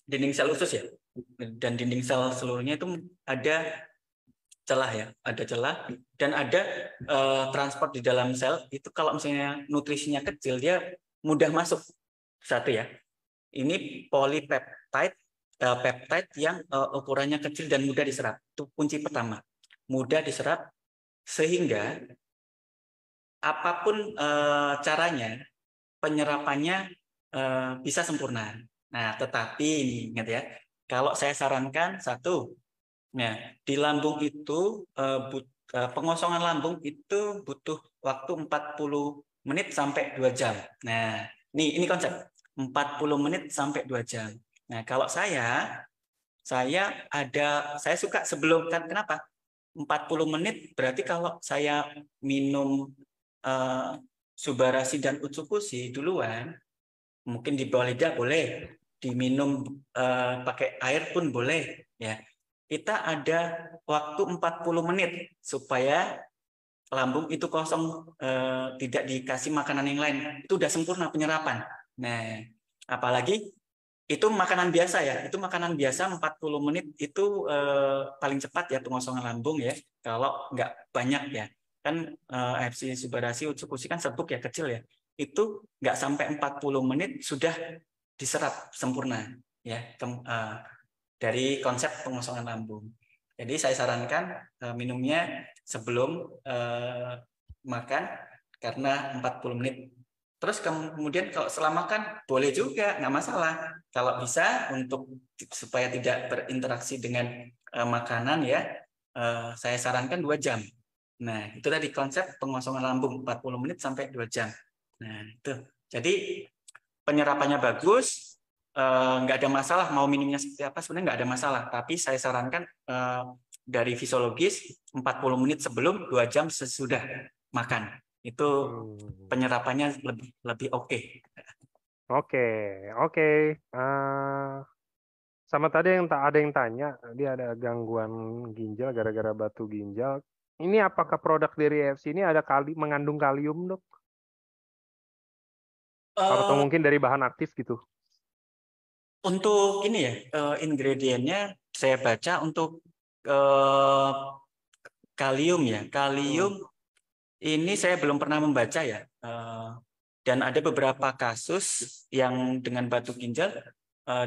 dinding sel usus ya, dan dinding sel seluruhnya itu ada celah ya, ada celah dan ada transport di dalam sel itu. Kalau misalnya nutrisinya kecil, dia mudah masuk. Satu ya, ini polipeptide, peptide yang ukurannya kecil dan mudah diserap. Itu kunci pertama, mudah diserap sehingga apapun caranya penyerapannya bisa sempurna. Nah, tetapi ini ingat ya, kalau saya sarankan satu, nah, di lambung itu pengosongan lambung itu butuh waktu 40 menit sampai 2 jam. Nah, ini konsep 40 menit sampai 2 jam. Nah, kalau saya suka sebelum, kan kenapa? 40 menit berarti kalau saya minum Subarasi dan Utsukushi duluan, mungkin di bawah lidah boleh, diminum pakai air pun boleh ya. Kita ada waktu 40 menit supaya lambung itu kosong, tidak dikasih makanan yang lain. Itu udah sempurna penyerapan. Nah, apalagi itu makanan biasa ya. Itu makanan biasa 40 menit itu paling cepat ya pengosongan lambung ya. Kalau nggak banyak ya. Kan AFC Subarasi Utsukushi kan serbuk ya, kecil ya. Itu nggak sampai 40 menit sudah diserap sempurna ya, dari konsep pengosongan lambung. Jadi saya sarankan minumnya sebelum makan karena 40 menit. Terus kemudian kalau setelah makan boleh juga, nggak masalah. Kalau bisa untuk supaya tidak berinteraksi dengan makanan ya, saya sarankan 2 jam. Nah, itu tadi konsep pengosongan lambung 40 menit sampai 2 jam. Nah, itu. Jadi penyerapannya bagus, nggak ada masalah mau minumnya seperti apa sebenarnya nggak ada masalah. Tapi saya sarankan dari fisiologis 40 menit sebelum, 2 jam sesudah makan. Itu penyerapannya lebih oke. Oke, oke. Sama tadi ada yang tanya, dia ada gangguan ginjal gara-gara batu ginjal. Ini apakah produk dari EFC ini ada mengandung kalium, Dok? Atau Eh, mungkin dari bahan aktif gitu? untuk ini ya, ingredientnya saya baca untuk eh, kalium ya. Kalium ini saya belum pernah membaca ya. Dan ada beberapa kasus yang dengan batu ginjal,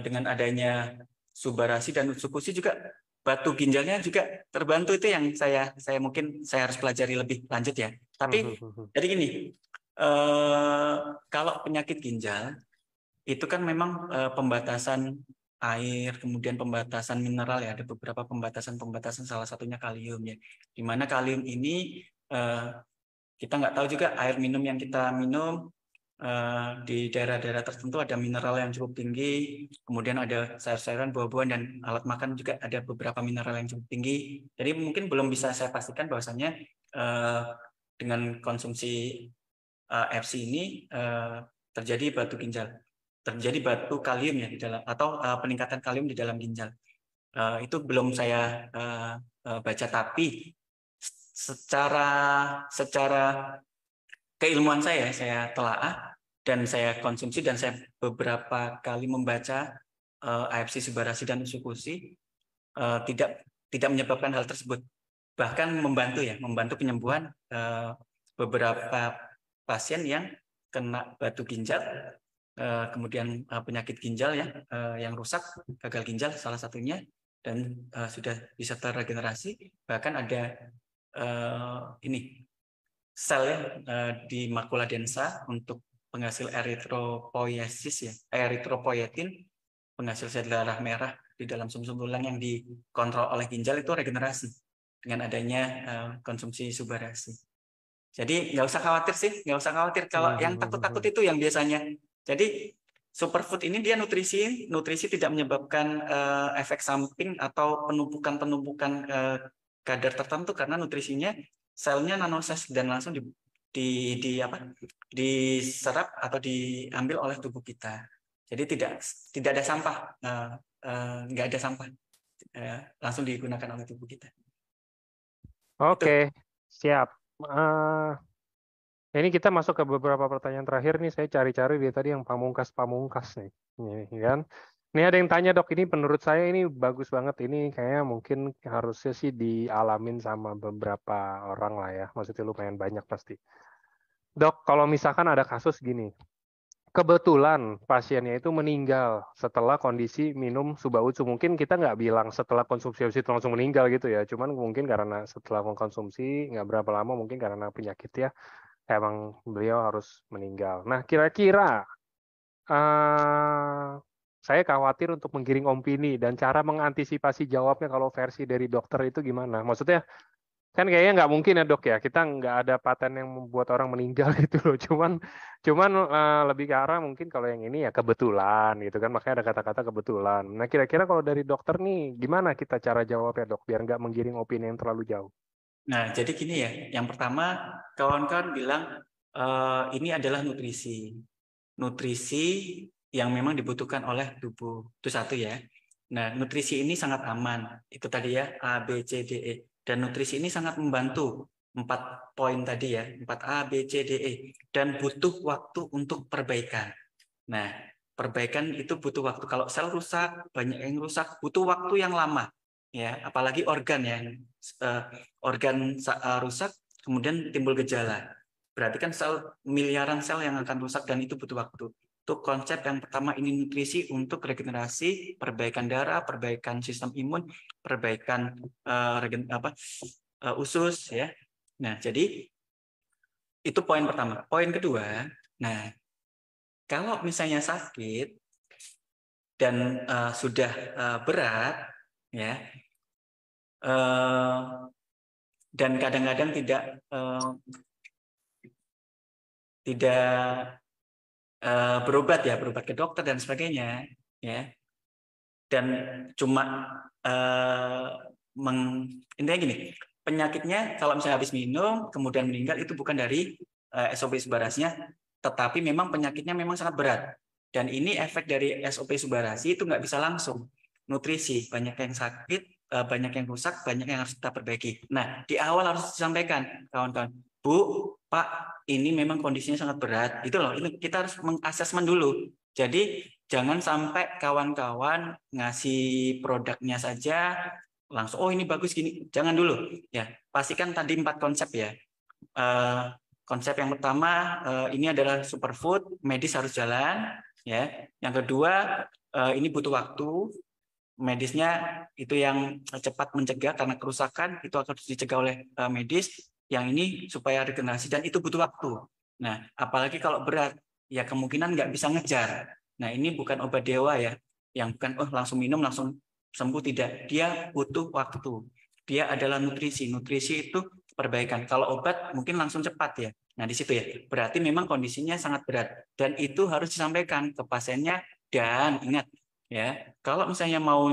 dengan adanya subarasi dan utsukushi juga batu ginjalnya juga terbantu. Itu yang saya mungkin saya harus pelajari lebih lanjut ya. Tapi jadi gini, kalau penyakit ginjal itu kan memang pembatasan air, kemudian pembatasan mineral ya, ada beberapa pembatasan salah satunya kalium ya. Di mana kalium ini kita nggak tahu juga air minum yang kita minum di daerah-daerah tertentu ada mineral yang cukup tinggi, kemudian ada sayur-sayuran, buah-buahan dan alat makan juga ada beberapa mineral yang cukup tinggi. Jadi mungkin belum bisa saya pastikan bahwasannya dengan konsumsi FC ini terjadi batu ginjal, terjadi batu kalium ya di dalam atau peningkatan kalium di dalam ginjal. Itu belum saya baca, tapi secara keilmuan saya telaah dan saya konsumsi dan saya beberapa kali membaca AFC Subarasi dan Utsukushi tidak menyebabkan hal tersebut, bahkan membantu penyembuhan beberapa pasien yang kena batu ginjal, kemudian penyakit ginjal ya yang rusak, gagal ginjal salah satunya, dan sudah bisa terregenerasi, bahkan ada ini sel ya, di makula densa untuk penghasil eritropoiesis ya, eritropoietin, penghasil sel darah merah di dalam sumsum tulang yang dikontrol oleh ginjal itu regenerasi dengan adanya konsumsi subarasi. Jadi nggak usah khawatir sih, nggak usah khawatir. Kalau yang takut-takut itu yang biasanya. Jadi superfood ini dia nutrisi tidak menyebabkan efek samping atau penumpukan kadar tertentu karena nutrisinya selnya nanosis dan langsung diserap atau diambil oleh tubuh kita. Jadi tidak ada sampah, nggak ada sampah, langsung digunakan oleh tubuh kita. Itu. Oke, siap. Ini kita masuk ke beberapa pertanyaan terakhir nih. Saya cari-cari dia tadi yang pamungkas nih. Ini kan. Ini ada yang tanya, Dok, ini menurut saya ini bagus banget. Ini kayaknya mungkin harusnya sih dialamin sama beberapa orang lah ya. Maksudnya lumayan banyak pasti. Dok, kalau misalkan ada kasus gini, kebetulan pasiennya itu meninggal setelah kondisi minum Subautsu. Mungkin kita nggak bilang setelah konsumsi itu langsung meninggal gitu ya. Cuman mungkin karena setelah mengkonsumsi nggak berapa lama mungkin karena penyakit ya, emang beliau harus meninggal. Nah, kira-kira saya khawatir untuk menggiring opini dan cara mengantisipasi jawabnya kalau versi dari dokter itu gimana? Maksudnya kan kayaknya nggak mungkin ya, Dok ya, kita nggak ada paten yang membuat orang meninggal gitu loh. Cuman lebih ke arah mungkin kalau yang ini ya kebetulan gitu kan, makanya ada kata-kata kebetulan. Nah, kira-kira kalau dari dokter nih gimana kita cara jawabnya, Dok, biar nggak menggiring opini yang terlalu jauh? Nah, jadi gini ya, yang pertama kawan-kawan bilang ini adalah nutrisi. Nutrisi yang memang dibutuhkan oleh tubuh. Itu satu ya. Nah, nutrisi ini sangat aman. Itu tadi ya, A, B, C, D, E. Dan nutrisi ini sangat membantu. 4 poin tadi ya, 4A, B, C, D, E. Dan butuh waktu untuk perbaikan. Nah, perbaikan itu butuh waktu. Kalau sel rusak, banyak yang rusak, butuh waktu yang lama. Ya, apalagi organ yang organ rusak, kemudian timbul gejala. Berarti kan miliaran sel yang akan rusak dan itu butuh waktu. Untuk konsep yang pertama ini nutrisi untuk regenerasi, perbaikan darah, perbaikan sistem imun, perbaikan usus ya. Nah, jadi itu poin pertama. Poin kedua, nah kalau misalnya sakit dan sudah berat ya, dan kadang-kadang tidak berobat ke dokter dan sebagainya ya, dan cuma intinya gini, penyakitnya kalau misalnya habis minum kemudian meninggal itu bukan dari SOP Subarasinya, tetapi memang penyakitnya memang sangat berat, dan ini efek dari SOP Subarasi itu nggak bisa langsung. Nutrisi, banyak yang sakit, banyak yang rusak, banyak yang harus kita perbaiki. Nah, di awal harus disampaikan, kawan-kawan, Bu, Pak, ini memang kondisinya sangat berat. Itu loh, ini kita harus mengasesmen dulu. Jadi jangan sampai kawan-kawan ngasih produknya saja langsung, oh ini bagus gini. Jangan dulu. Ya, pastikan tadi 4 konsep ya. Konsep yang pertama ini adalah superfood, medis harus jalan. Ya, yang kedua ini butuh waktu. Medisnya itu yang cepat mencegah karena kerusakan itu harus dicegah oleh medis. Yang ini supaya regenerasi dan itu butuh waktu. Nah, apalagi kalau berat, ya kemungkinan nggak bisa ngejar. Nah, ini bukan obat dewa ya, yang bukan langsung minum langsung sembuh, tidak. Dia butuh waktu. Dia adalah nutrisi. Nutrisi itu perbaikan. Kalau obat mungkin langsung cepat ya. Nah, di situ ya. Berarti memang kondisinya sangat berat dan itu harus disampaikan ke pasiennya. Dan ingat ya, kalau misalnya mau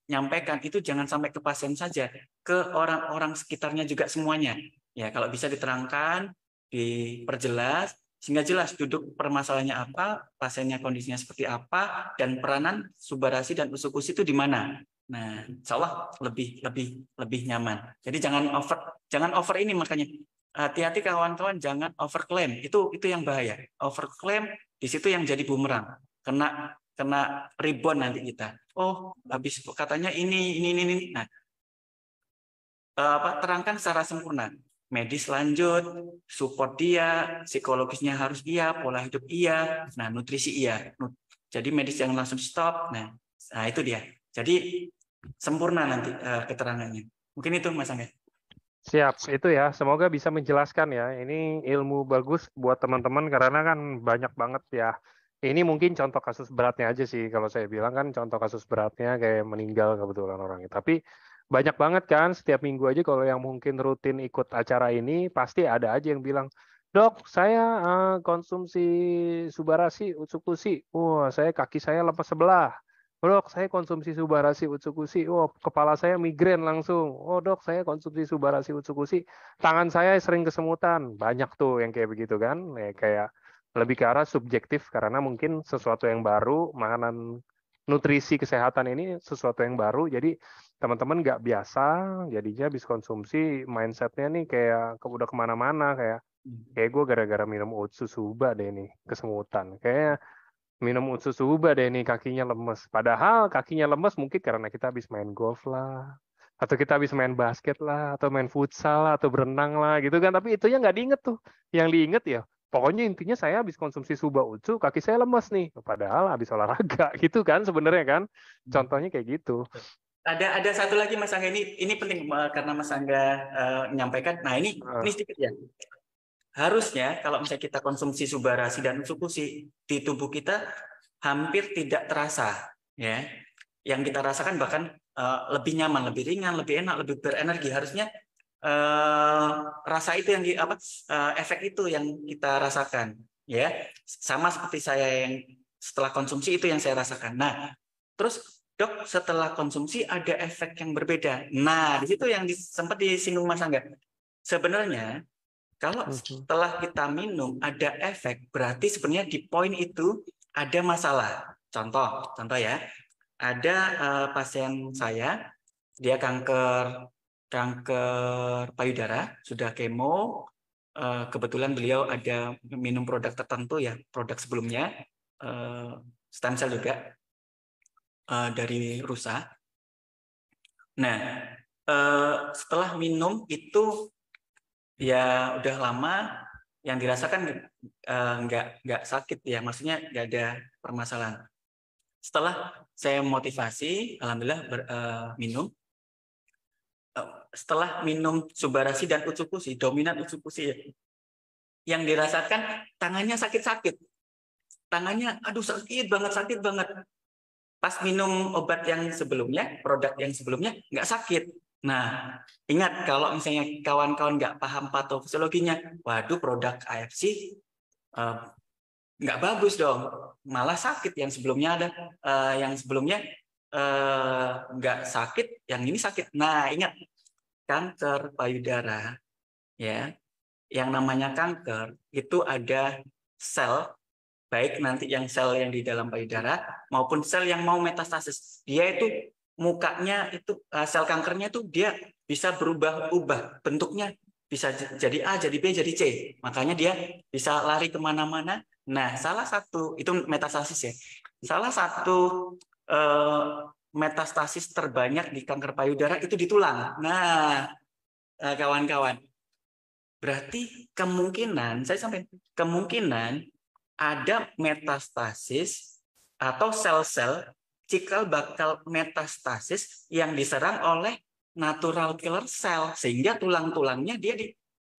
nyampaikan itu jangan sampai ke pasien saja, ke orang-orang sekitarnya juga semuanya. Ya, kalau bisa diterangkan, diperjelas sehingga jelas duduk permasalahannya apa, pasiennya kondisinya seperti apa, dan peranan Subarasi dan Usus itu di mana. Nah, insya Allah lebih nyaman. Jadi jangan over ini, makanya hati-hati kawan-kawan, jangan overclaim. Itu yang bahaya. Overclaim di situ yang jadi bumerang. Kena rebound nanti kita. Oh, habis katanya ini. Nah, terangkan secara sempurna. Medis lanjut, support dia, psikologisnya harus iya, pola hidup iya, nah nutrisi iya. Jadi medis jangan langsung stop. Nah itu dia. Jadi sempurna nanti keterangannya. Mungkin itu Mas Angga. Siap, itu ya. Semoga bisa menjelaskan ya. Ini ilmu bagus buat teman-teman karena kan banyak banget ya. Ini mungkin contoh kasus beratnya aja sih. Kalau saya bilang kan contoh kasus beratnya kayak meninggal kebetulan orangnya. Tapi banyak banget kan setiap minggu aja kalau yang mungkin rutin ikut acara ini pasti ada aja yang bilang, Dok, saya konsumsi Subarasi, Utsukushi. Wah, kaki saya lepas sebelah. Dok, saya konsumsi Subarasi Utsukushi. Oh, kepala saya migrain langsung. Oh, dok, saya konsumsi Subarasi Utsukushi. Tangan saya sering kesemutan. Banyak tuh yang kayak begitu kan. Ya, kayak lebih ke arah subjektif karena mungkin sesuatu yang baru, makanan nutrisi kesehatan ini sesuatu yang baru. Jadi teman-teman nggak biasa, jadinya habis konsumsi mindsetnya nih kayak udah kemana-mana. Kayak gue gara-gara minum Otsusuba deh nih, kesemutan. Kayak minum Utsusuba deh nih kakinya lemes. Padahal kakinya lemes mungkin karena kita habis main golf lah, atau kita habis main basket lah, atau main futsal lah, atau berenang lah gitu kan. Tapi itunya nggak diinget tuh. Yang diinget ya, pokoknya intinya saya habis konsumsi Suba Utsu, kaki saya lemes nih. Padahal habis olahraga gitu kan sebenarnya kan. Contohnya kayak gitu. Ada satu lagi Mas Angga, ini penting karena Mas Angga menyampaikan. Nah ini sedikit ya. Harusnya kalau misalnya kita konsumsi Subarasi dan Utsukushi di tubuh kita hampir tidak terasa ya. Yang kita rasakan bahkan lebih nyaman, lebih ringan, lebih enak, lebih berenergi. Harusnya rasa itu yang efek itu yang kita rasakan ya. Sama seperti saya yang setelah konsumsi itu yang saya rasakan. Nah, terus Dok, setelah konsumsi ada efek yang berbeda. Nah, di situ yang sempat disinggung Mas Angga. Sebenarnya kalau setelah kita minum ada efek, berarti sebenarnya di poin itu ada masalah. Contoh ya, ada pasien saya, dia kanker payudara, sudah kemo. Kebetulan beliau ada minum produk tertentu ya, produk sebelumnya, stem cell juga dari rusa. Nah, setelah minum itu ya udah lama yang dirasakan nggak sakit ya, maksudnya nggak ada permasalahan. Setelah saya motivasi, alhamdulillah minum. Setelah minum Subarashi dan Utsukushi, dominan Utsukushi ya, yang dirasakan tangannya sakit-sakit. Tangannya, aduh sakit banget. Pas minum obat yang sebelumnya, produk yang sebelumnya, nggak sakit. Nah, ingat kalau misalnya kawan-kawan nggak paham patofisiologinya, waduh produk AFC nggak bagus dong, malah sakit. Yang sebelumnya nggak sakit, yang ini sakit. Nah, ingat kanker payudara, ya, yang namanya kanker itu ada sel, baik nanti yang sel yang di dalam payudara maupun sel yang mau metastasis. Dia itu mukanya itu sel kankernya itu dia bisa berubah-ubah bentuknya, bisa jadi A, jadi B, jadi C. Makanya dia bisa lari kemana-mana. Nah, salah satu itu metastasis ya. Salah satu metastasis terbanyak di kanker payudara itu di tulang. Nah, kawan-kawan, berarti kemungkinan ada metastasis atau sel-sel cikal bakal metastasis yang diserang oleh natural killer cell, sehingga tulang-tulangnya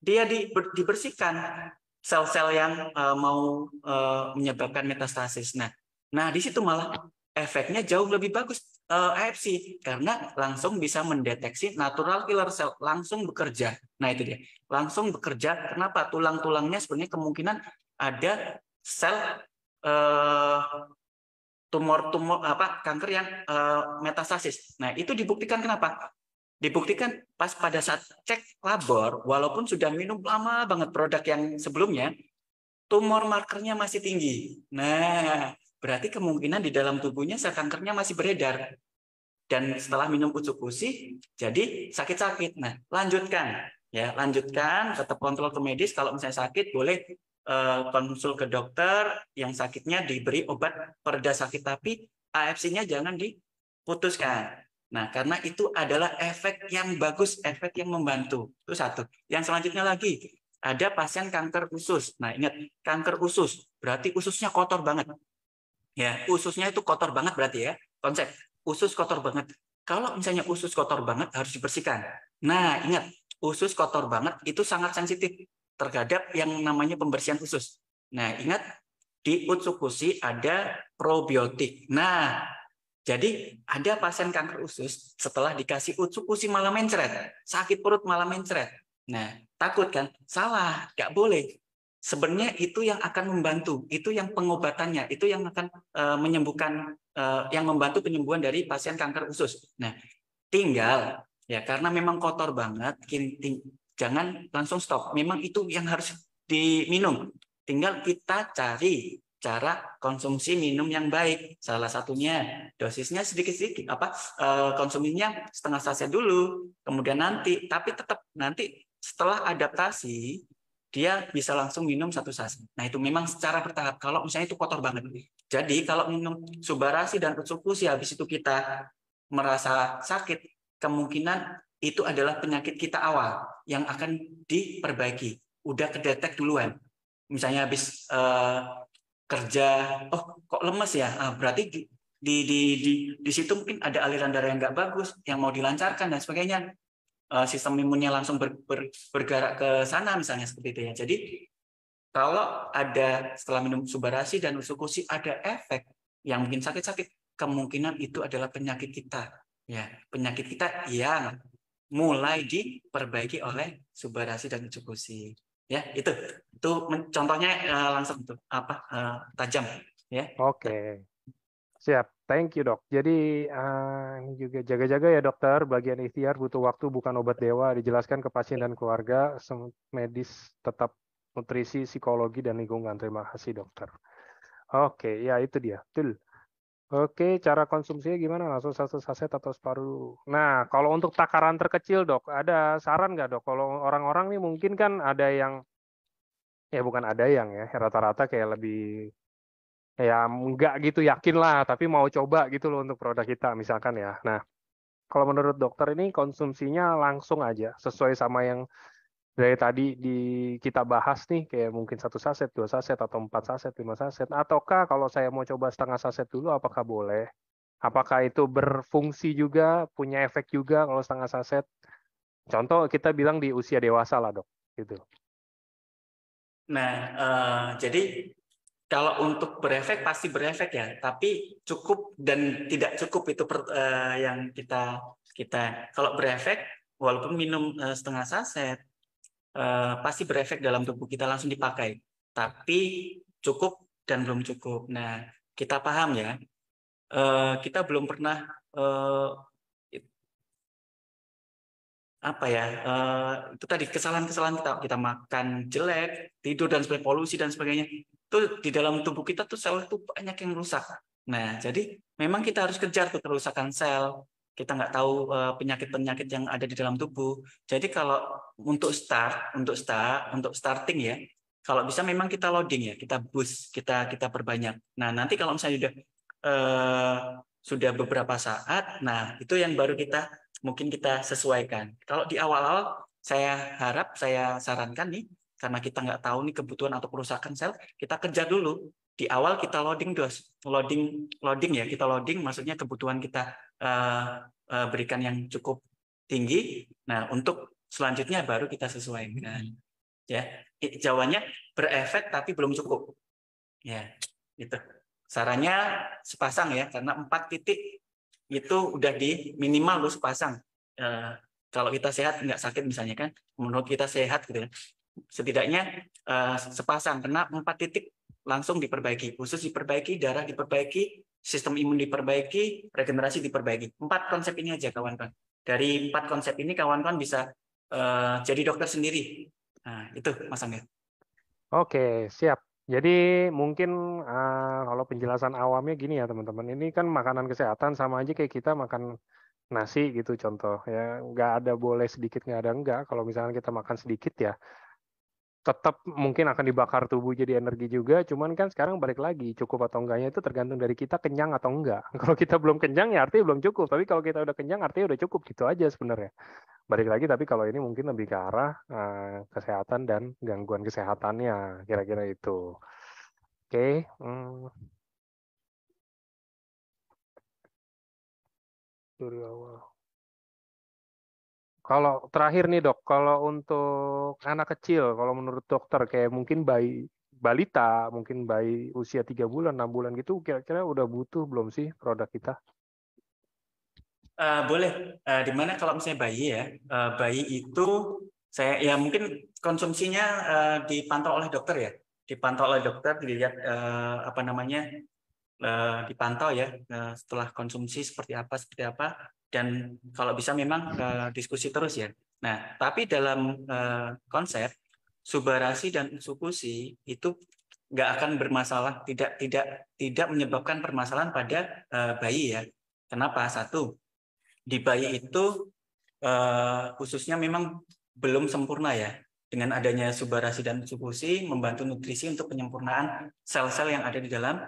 dibersihkan sel-sel yang mau menyebabkan metastasis. Nah di situ malah efeknya jauh lebih bagus AFC karena langsung bisa mendeteksi natural killer cell, langsung bekerja. Nah itu dia, langsung bekerja. Kenapa? Tulang-tulangnya sebenarnya kemungkinan ada sel tumor kanker yang metastasis. Nah itu dibuktikan kenapa? Dibuktikan pas pada saat cek labor, walaupun sudah minum lama banget produk yang sebelumnya, tumor markernya masih tinggi. Nah berarti kemungkinan di dalam tubuhnya sel kankernya masih beredar. Dan setelah minum Utsukushi jadi sakit-sakit. Nah lanjutkan, tetap kontrol ke medis. Kalau misalnya sakit boleh konsul ke dokter, yang sakitnya diberi obat pereda sakit, tapi AFC-nya jangan diputuskan. Nah, karena itu adalah efek yang bagus, efek yang membantu. Itu satu. Yang selanjutnya lagi, ada pasien kanker usus. Nah, ingat, kanker usus berarti ususnya kotor banget. Ya, ususnya itu kotor banget berarti ya. Konsep usus kotor banget. Kalau misalnya usus kotor banget harus dibersihkan. Nah, ingat, usus kotor banget itu sangat sensitif terhadap yang namanya pembersihan usus. Nah, ingat di Utsukushi ada probiotik. Nah, jadi ada pasien kanker usus setelah dikasih Utsukushi malah mencret, sakit perut malah mencret. Nah, takut kan? Salah, nggak boleh. Sebenarnya itu yang akan membantu, itu yang pengobatannya, itu yang akan menyembuhkan, yang membantu penyembuhan dari pasien kanker usus. Nah, tinggal ya karena memang kotor banget, jangan langsung stop. Memang itu yang harus diminum. Tinggal kita cari cara konsumsi minum yang baik. Salah satunya dosisnya sedikit-sedikit, konsumsinya setengah saset dulu, kemudian tapi tetap nanti setelah adaptasi dia bisa langsung minum 1 saset. Nah itu memang secara bertahap. Kalau misalnya itu kotor banget. Jadi kalau minum Subarashi dan Utsukushi habis itu kita merasa sakit, kemungkinan itu adalah penyakit kita awal yang akan diperbaiki. Udah kedetek duluan. Misalnya habis kerja, oh kok lemes ya? Berarti di situ mungkin ada aliran darah yang nggak bagus, yang mau dilancarkan dan sebagainya. Sistem imunnya langsung bergerak ke sana misalnya seperti itu ya. Jadi kalau ada setelah minum Subarashi dan Utsukushi ada efek yang mungkin sakit-sakit, kemungkinan itu adalah penyakit kita. Ya, penyakit kita yang mulai diperbaiki oleh Subarashi dan Utsukushi. Ya, itu contohnya langsung tuh tajam ya. Oke. Siap, thank you dok. Jadi ini juga jaga-jaga ya dokter, bagian ikhtiar butuh waktu bukan obat dewa, dijelaskan ke pasien dan keluarga, medis tetap nutrisi, psikologi, dan lingkungan. Terima kasih dokter. Oke, ya itu dia. Betul. Oke, cara konsumsinya gimana? Langsung 1 saset atau separuh? Nah, kalau untuk takaran terkecil dok, ada saran nggak dok? Kalau orang-orang nih mungkin kan ada yang, ya bukan ada yang ya, rata-rata kayak lebih ya nggak gitu yakin lah, tapi mau coba gitu loh untuk produk kita misalkan ya. Nah, kalau menurut dokter ini konsumsinya langsung aja sesuai sama yang dari tadi kita bahas nih kayak mungkin 1 saset, 2 saset, atau 4 saset, 5 saset, ataukah kalau saya mau coba setengah saset dulu, apakah boleh? Apakah itu berfungsi juga, punya efek juga kalau setengah saset? Contoh kita bilang di usia dewasa lah dok, gitu. Nah, jadi kalau untuk berefek pasti berefek ya, tapi cukup dan tidak cukup itu yang kita kita kalau berefek walaupun minum setengah saset pasti berefek dalam tubuh kita langsung dipakai. Tapi cukup dan belum cukup. Nah, kita paham ya. Kita belum pernah apa ya itu tadi kesalahan-kesalahan kita makan jelek, tidur dan sebagainya, polusi dan sebagainya itu di dalam tubuh kita tuh sel itu banyak yang rusak. Nah jadi memang kita harus kejar tuh kerusakan sel. Kita nggak tahu penyakit-penyakit yang ada di dalam tubuh. Jadi kalau untuk starting ya, kalau bisa memang kita loading ya, kita boost, kita perbanyak. Nah nanti kalau misalnya sudah beberapa saat, nah itu yang baru mungkin kita sesuaikan. Kalau di awal-awal, saya sarankan nih, karena kita nggak tahu nih kebutuhan atau kerusakan sel, kita kejar dulu. Di awal kita loading loading ya, kita loading, maksudnya kebutuhan kita berikan yang cukup tinggi. Nah, untuk selanjutnya baru kita sesuaikan. Ya, jawabannya berefek tapi belum cukup. Ya, itu. Sarannya sepasang ya, karena 4 titik itu udah di minimal lu sepasang. Kalau kita sehat nggak sakit misalnya kan, menurut kita sehat gitu ya. Setidaknya sepasang, karena 4 titik langsung diperbaiki, khusus diperbaiki, darah diperbaiki, sistem imun diperbaiki, regenerasi diperbaiki. 4 konsep ini aja kawan-kawan. Dari 4 konsep ini kawan-kawan bisa jadi dokter sendiri. Nah, itu Mas Angga. Oke, siap. Jadi mungkin kalau penjelasan awamnya gini ya teman-teman, ini kan makanan kesehatan sama aja kayak kita makan nasi gitu contoh ya, nggak ada boleh sedikit, nggak ada enggak. Kalau misalnya kita makan sedikit ya tetap mungkin akan dibakar tubuh jadi energi juga, cuman kan sekarang balik lagi cukup atau enggaknya itu tergantung dari kita kenyang atau enggak. Kalau kita belum kenyang ya artinya belum cukup, tapi kalau kita udah kenyang artinya udah cukup, gitu aja sebenarnya. Balik lagi, tapi kalau ini mungkin lebih ke arah kesehatan dan gangguan kesehatannya, kira-kira itu. Oke, dari awal. Kalau terakhir nih dok, kalau untuk anak kecil, kalau menurut dokter kayak mungkin balita, mungkin bayi usia 3 bulan, 6 bulan gitu, kira-kira udah butuh belum sih produk kita? Boleh. Di mana kalau misalnya bayi ya, bayi itu saya ya mungkin konsumsinya dipantau oleh dokter ya, dipantau oleh dokter, dilihat apa namanya, dipantau ya setelah konsumsi seperti apa, dan kalau bisa memang diskusi terus ya. Nah, tapi dalam konsep subarasi dan usukusi itu nggak akan bermasalah, tidak menyebabkan permasalahan pada bayi ya. Kenapa? Satu, di bayi itu khususnya memang belum sempurna ya. Dengan adanya subarasi dan sukusi membantu nutrisi untuk penyempurnaan sel-sel yang ada di dalam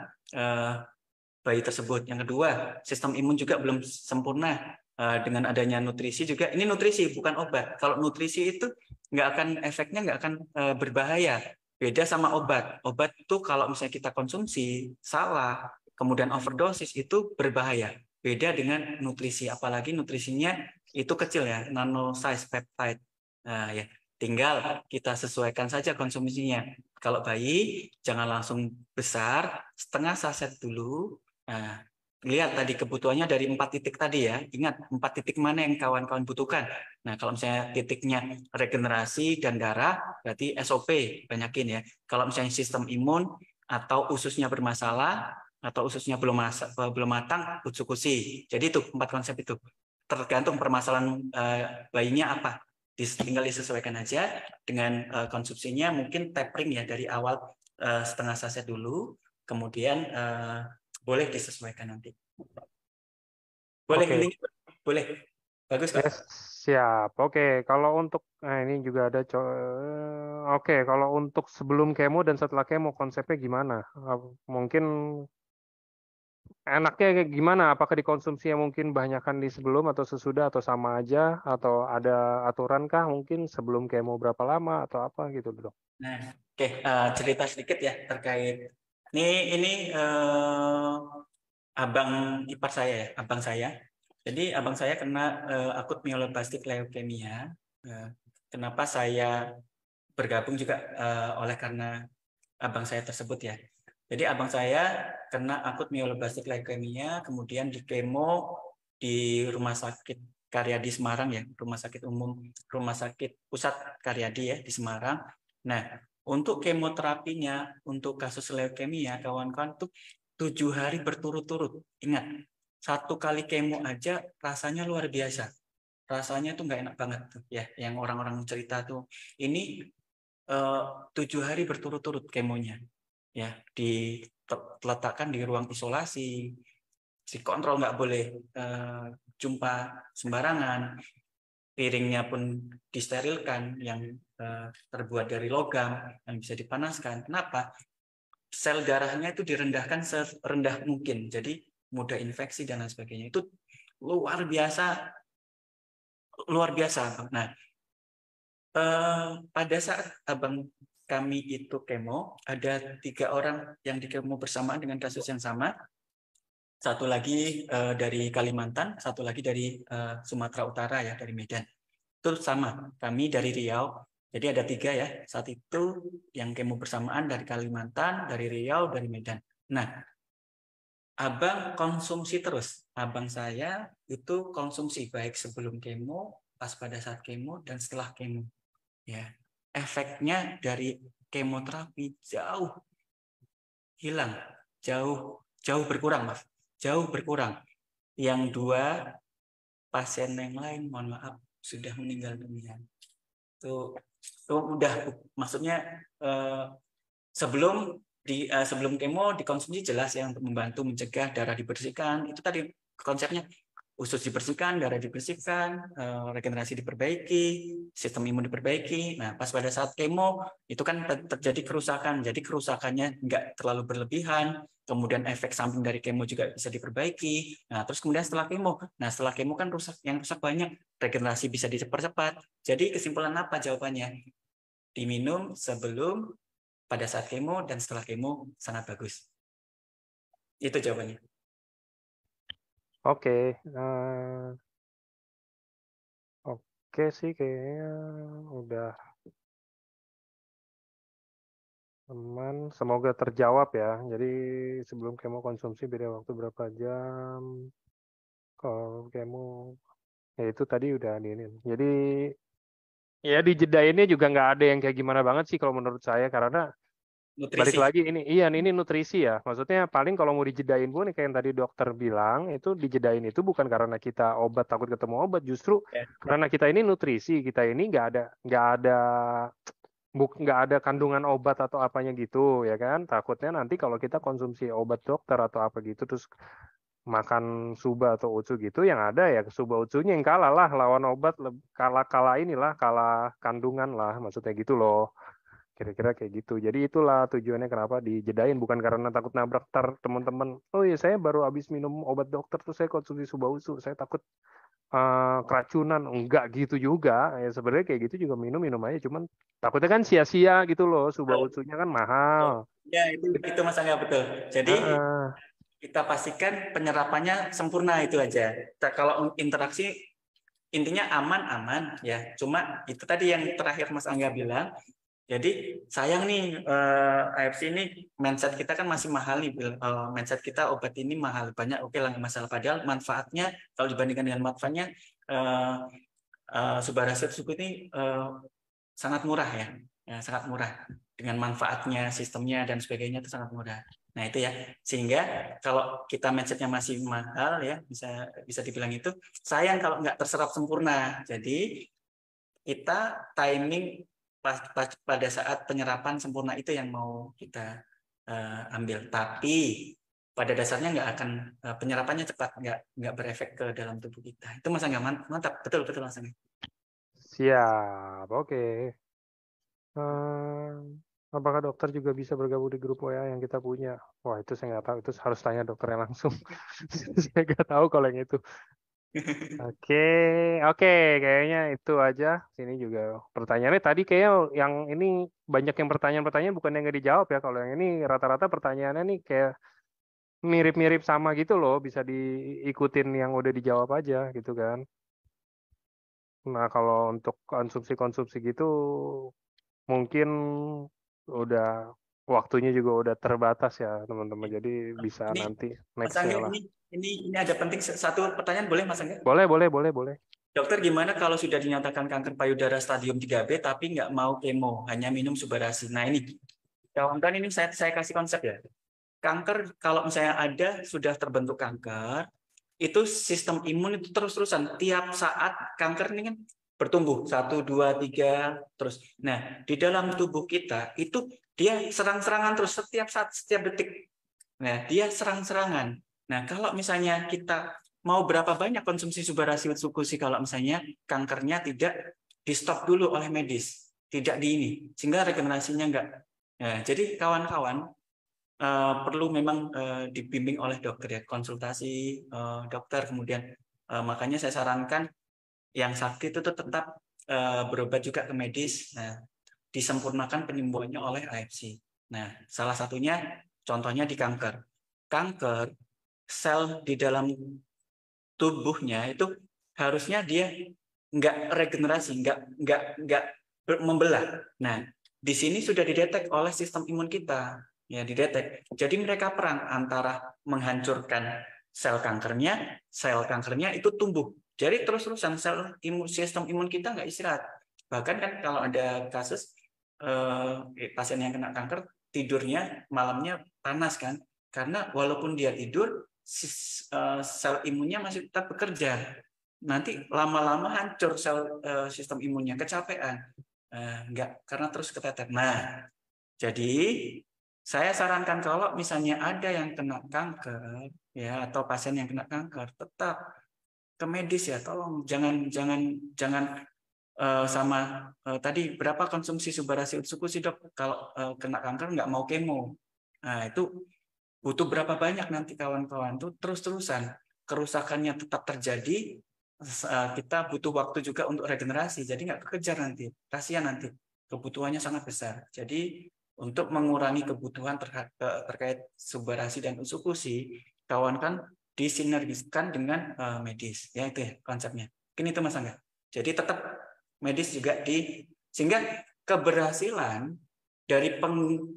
bayi tersebut. Yang kedua, sistem imun juga belum sempurna. Dengan adanya nutrisi juga, ini nutrisi bukan obat. Kalau nutrisi itu efeknya nggak akan berbahaya. Beda sama obat. Obat itu kalau misalnya kita konsumsi salah, kemudian overdosis itu berbahaya. Beda dengan nutrisi, apalagi nutrisinya itu kecil ya, nano size peptide. Nah, ya, tinggal kita sesuaikan saja konsumsinya. Kalau bayi jangan langsung besar, setengah saset dulu. Nah, lihat tadi kebutuhannya dari 4 titik tadi ya. Ingat 4 titik mana yang kawan-kawan butuhkan. Nah, kalau misalnya titiknya regenerasi dan darah, berarti SOP banyakin ya. Kalau misalnya sistem imun atau ususnya bermasalah atau ususnya belum matang, utsukusi. Jadi itu 4 konsep itu. Tergantung permasalahan bayinya apa. Tinggal disesuaikan aja dengan konsumsinya, mungkin tapering ya dari awal setengah saset dulu, kemudian boleh disesuaikan nanti. Boleh Oke, link, boleh. Bagus kok. yes, siap. Oke, kalau untuk ini juga ada oke, kalau untuk sebelum kemo dan setelah kemo konsepnya gimana? Mungkin enaknya kayak gimana? Apakah dikonsumsi yang mungkin banyakan di sebelum atau sesudah atau sama aja atau ada aturan kah mungkin sebelum kemo berapa lama atau apa gitu dok? Nah, oke, cerita sedikit ya terkait ini abang ipar saya ya, abang saya. Jadi abang saya kena akut mieloblastik leukemia. Eh, Kenapa saya bergabung juga oleh karena abang saya tersebut ya. Jadi abang saya kena akut mieloblastik leukemia, kemudian di kemo di Rumah Sakit Karyadi Semarang ya, Rumah Sakit Umum, Rumah Sakit Pusat Karyadi ya di Semarang. Nah, untuk kemoterapinya untuk kasus leukemia, kawan-kawan tuh 7 hari berturut-turut. Ingat, 1 kali kemo aja rasanya luar biasa. Rasanya tuh nggak enak banget tuh ya, yang orang-orang cerita tuh. Ini 7 hari berturut-turut kemonya ya diletakkan di ruang isolasi, si kontrol nggak boleh jumpa sembarangan, piringnya pun disterilkan yang terbuat dari logam yang bisa dipanaskan. Kenapa? Sel darahnya itu direndahkan serendah mungkin, jadi mudah infeksi dan lain sebagainya. Itu luar biasa, luar biasa. Nah, pada saat abang kami itu kemo, ada 3 orang yang dikemo bersamaan dengan kasus yang sama. Satu lagi dari Kalimantan, satu lagi dari Sumatera Utara ya, dari Medan. Itu sama, kami dari Riau. Jadi ada 3 ya. Saat itu yang kemo bersamaan dari Kalimantan, dari Riau, dari Medan. Nah, abang konsumsi terus. Abang saya itu konsumsi baik sebelum kemo, pas pada saat kemo, dan setelah kemo. Ya, efeknya dari kemoterapi jauh hilang, jauh berkurang, Mas. Jauh berkurang. Yang 2 pasien yang lain, mohon maaf, sudah meninggal dunia. Itu udah, maksudnya eh, sebelum sebelum kemo dikonsumsi jelas ya untuk membantu mencegah darah dibersihkan. Itu tadi konsepnya, usus dibersihkan, darah dibersihkan, regenerasi diperbaiki, sistem imun diperbaiki. Nah, pas pada saat kemo itu kan terjadi kerusakan. Jadi kerusakannya nggak terlalu berlebihan. Kemudian efek samping dari kemo juga bisa diperbaiki. Nah, terus kemudian setelah kemo, setelah kemo kan yang rusak banyak, regenerasi bisa dipercepat. Jadi kesimpulan apa jawabannya? Diminum sebelum, pada saat kemo, dan setelah kemo sangat bagus. Itu jawabannya. Oke, oke sih kayaknya udah aman. Semoga terjawab ya. Jadi sebelum kemo konsumsi beda waktu berapa jam? Kalau kemo ya itu tadi udah di ini. Jadi ya di jeda ini juga nggak ada yang kayak gimana banget sih kalau menurut saya karena balik Nutrisi. lagi ini nutrisi ya. Maksudnya paling kalau mau dijedain pun kayak yang tadi dokter bilang itu dijedain itu bukan karena kita obat takut ketemu obat, justru Ya. karena kita ini nutrisi, kita ini nggak ada kandungan obat atau apanya gitu ya kan. Takutnya nanti kalau kita konsumsi obat dokter atau apa gitu terus makan suba atau ucu gitu yang ada ya suba ucunya yang kalah lah lawan obat kalah kalah inilah kalah kandungan lah maksudnya gitu loh. Kira-kira kayak gitu. Jadi itulah tujuannya kenapa dijedain. Bukan karena takut nabrak tar teman-teman. Oh iya saya baru habis minum obat dokter tuh saya konsumsi subausu. Saya takut keracunan. Enggak gitu juga. Ya sebenarnya kayak gitu juga minum-minum aja. Cuman takutnya kan sia-sia gitu loh. Subausunya kan mahal. Ya, itu Mas Angga betul. Jadi Heeh. kita pastikan penyerapannya sempurna itu aja. Kalau interaksi intinya aman-aman ya. Cuma itu tadi yang terakhir Mas Angga bilang. Jadi sayang nih AFC ini mindset kita kan masih mahal nih, mindset kita obat ini mahal banyak, oke lah nggak masalah. Padahal manfaatnya kalau dibandingkan dengan manfaatnya eh, Subara Suku ini sangat murah ya. Ya, sangat murah dengan manfaatnya, sistemnya dan sebagainya itu sangat murah. Nah itu ya, sehingga kalau kita mindsetnya masih mahal ya, bisa bisa dibilang itu sayang kalau nggak terserap sempurna. Jadi kita timing pada saat penyerapan sempurna itu yang mau kita ambil. Tapi pada dasarnya nggak akan penyerapannya cepat, nggak berefek ke dalam tubuh kita. Itu Mas Angga, mantap, betul betul Mas Angga. Siap. Oke. Hmm. Apakah dokter juga bisa bergabung di grup WA yang kita punya? Wah, itu saya nggak tahu. Itu harus tanya dokternya langsung. Saya nggak tahu kalau yang itu. Oke, oke, kayaknya itu aja. Sini juga pertanyaannya tadi kayaknya yang ini banyak yang pertanyaan-pertanyaan bukan yang nggak dijawab ya. Kalau yang ini rata-rata pertanyaannya nih kayak mirip-mirip sama gitu loh. Bisa diikutin yang udah dijawab aja gitu kan. Nah, kalau untuk konsumsi-konsumsi gitu mungkin udah waktunya juga udah terbatas ya teman-teman. Jadi bisa Ini nanti Mas nextnya Angga, lah. ini ada penting satu pertanyaan boleh Mas Angga? Boleh, boleh, boleh, boleh. Dokter, gimana kalau sudah dinyatakan kanker payudara stadium 3B tapi nggak mau kemo, hanya minum Subarasi? Nah ini, kawan-kawan, ini saya kasih konsep ya. Kanker kalau misalnya ada, sudah terbentuk kanker, itu sistem imun itu terus-terusan. Tiap saat kanker ini kan bertumbuh, 1, 2, 3, terus. Nah, di dalam tubuh kita, itu dia serang-serangan terus, setiap saat, setiap detik. Nah, dia serang-serangan. Nah, kalau misalnya kita mau berapa banyak konsumsi Subarasi Utsukushi kalau misalnya kankernya tidak di stop dulu oleh medis, tidak di ini, sehingga regenerasinya enggak. Nah, jadi kawan-kawan perlu memang dibimbing oleh dokter ya, konsultasi dokter, kemudian makanya saya sarankan yang sakit itu tetap berobat juga ke medis. Nah, disempurnakan penyembuhannya oleh AFC. Nah, salah satunya contohnya di kanker. Kanker sel di dalam tubuhnya itu harusnya dia nggak regenerasi, nggak membelah. Nah, di sini sudah didetek oleh sistem imun kita, ya didetek. Jadi mereka perang antara menghancurkan sel kankernya itu tumbuh. Jadi terus-terusan sistem imun kita nggak istirahat. Bahkan kan kalau ada kasus pasien yang kena kanker tidurnya malamnya panas kan, karena walaupun dia tidur sel imunnya masih tetap bekerja. Nanti lama-lama hancur sistem imunnya, kecapean. Enggak, karena terus keteter. Nah, jadi saya sarankan kalau misalnya ada yang kena kanker ya, atau pasien yang kena kanker, tetap ke medis ya. Tolong jangan sama tadi berapa konsumsi Subarasi Utsukushi dok kalau kena kanker nggak mau kemo. Nah, itu butuh berapa banyak nanti kawan-kawan tuh terus-terusan kerusakannya tetap terjadi, kita butuh waktu juga untuk regenerasi, jadi nggak kekejar nanti, kasihan nanti, kebutuhannya sangat besar. Jadi untuk mengurangi kebutuhan terkait Subarasi dan Utsukushi, kawan kan disinergiskan dengan medis, ya itu ya konsepnya. Mungkin itu Mas Angga. Jadi tetap medis juga sehingga keberhasilan dari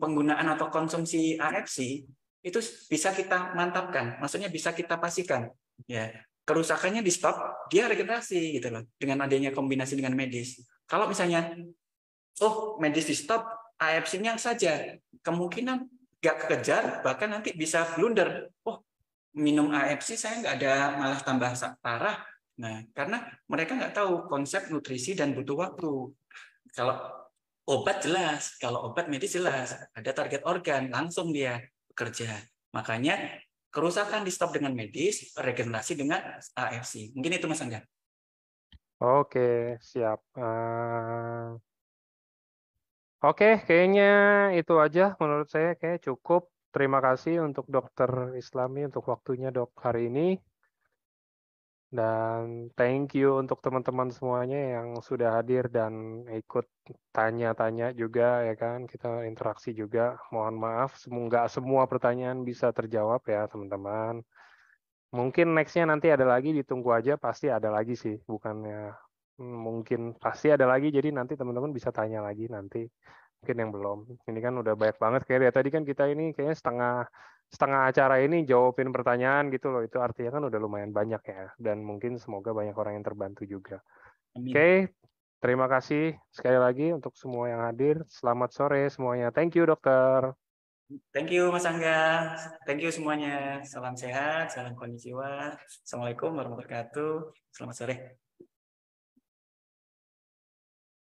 penggunaan atau konsumsi AFC itu bisa kita mantapkan, maksudnya bisa kita pastikan, ya kerusakannya di stop, dia regenerasi gitu loh, dengan adanya kombinasi dengan medis. Kalau misalnya, medis di stop, AFC-nya saja, kemungkinan nggak kekejar, bahkan nanti bisa blunder. Minum AFC saya nggak ada, malah tambah parah. Nah, karena mereka nggak tahu konsep nutrisi dan butuh waktu. Kalau obat jelas, kalau obat medis jelas, ada target organ, langsung dia bekerja. Makanya kerusakan di stop dengan medis, regenerasi dengan AFC. Mungkin itu Mas Angga. Oke, siap. Oke, kayaknya itu aja menurut saya kayak cukup. Terima kasih untuk Dokter Islami untuk waktunya dok hari ini. Dan thank you untuk teman-teman semuanya yang sudah hadir dan ikut tanya-tanya juga ya kan. Kita interaksi juga. Mohon maaf, semoga semua pertanyaan bisa terjawab ya teman-teman. Mungkin nextnya nanti ada lagi, ditunggu aja, pasti ada lagi sih. Bukannya mungkin pasti ada lagi, jadi nanti teman-teman bisa tanya lagi nanti. Mungkin yang belum. Ini kan udah banyak banget kayak dari tadi kan kita ini kayaknya setengah acara ini jawabin pertanyaan gitu loh. Itu artinya kan udah lumayan banyak ya. Dan mungkin semoga banyak orang yang terbantu juga. Amin. Oke, terima kasih sekali lagi untuk semua yang hadir. Selamat sore semuanya. Thank you dokter. Thank you Mas Angga. Thank you semuanya. Salam sehat, salam konnichiwa. Assalamualaikum warahmatullahi wabarakatuh. Selamat sore.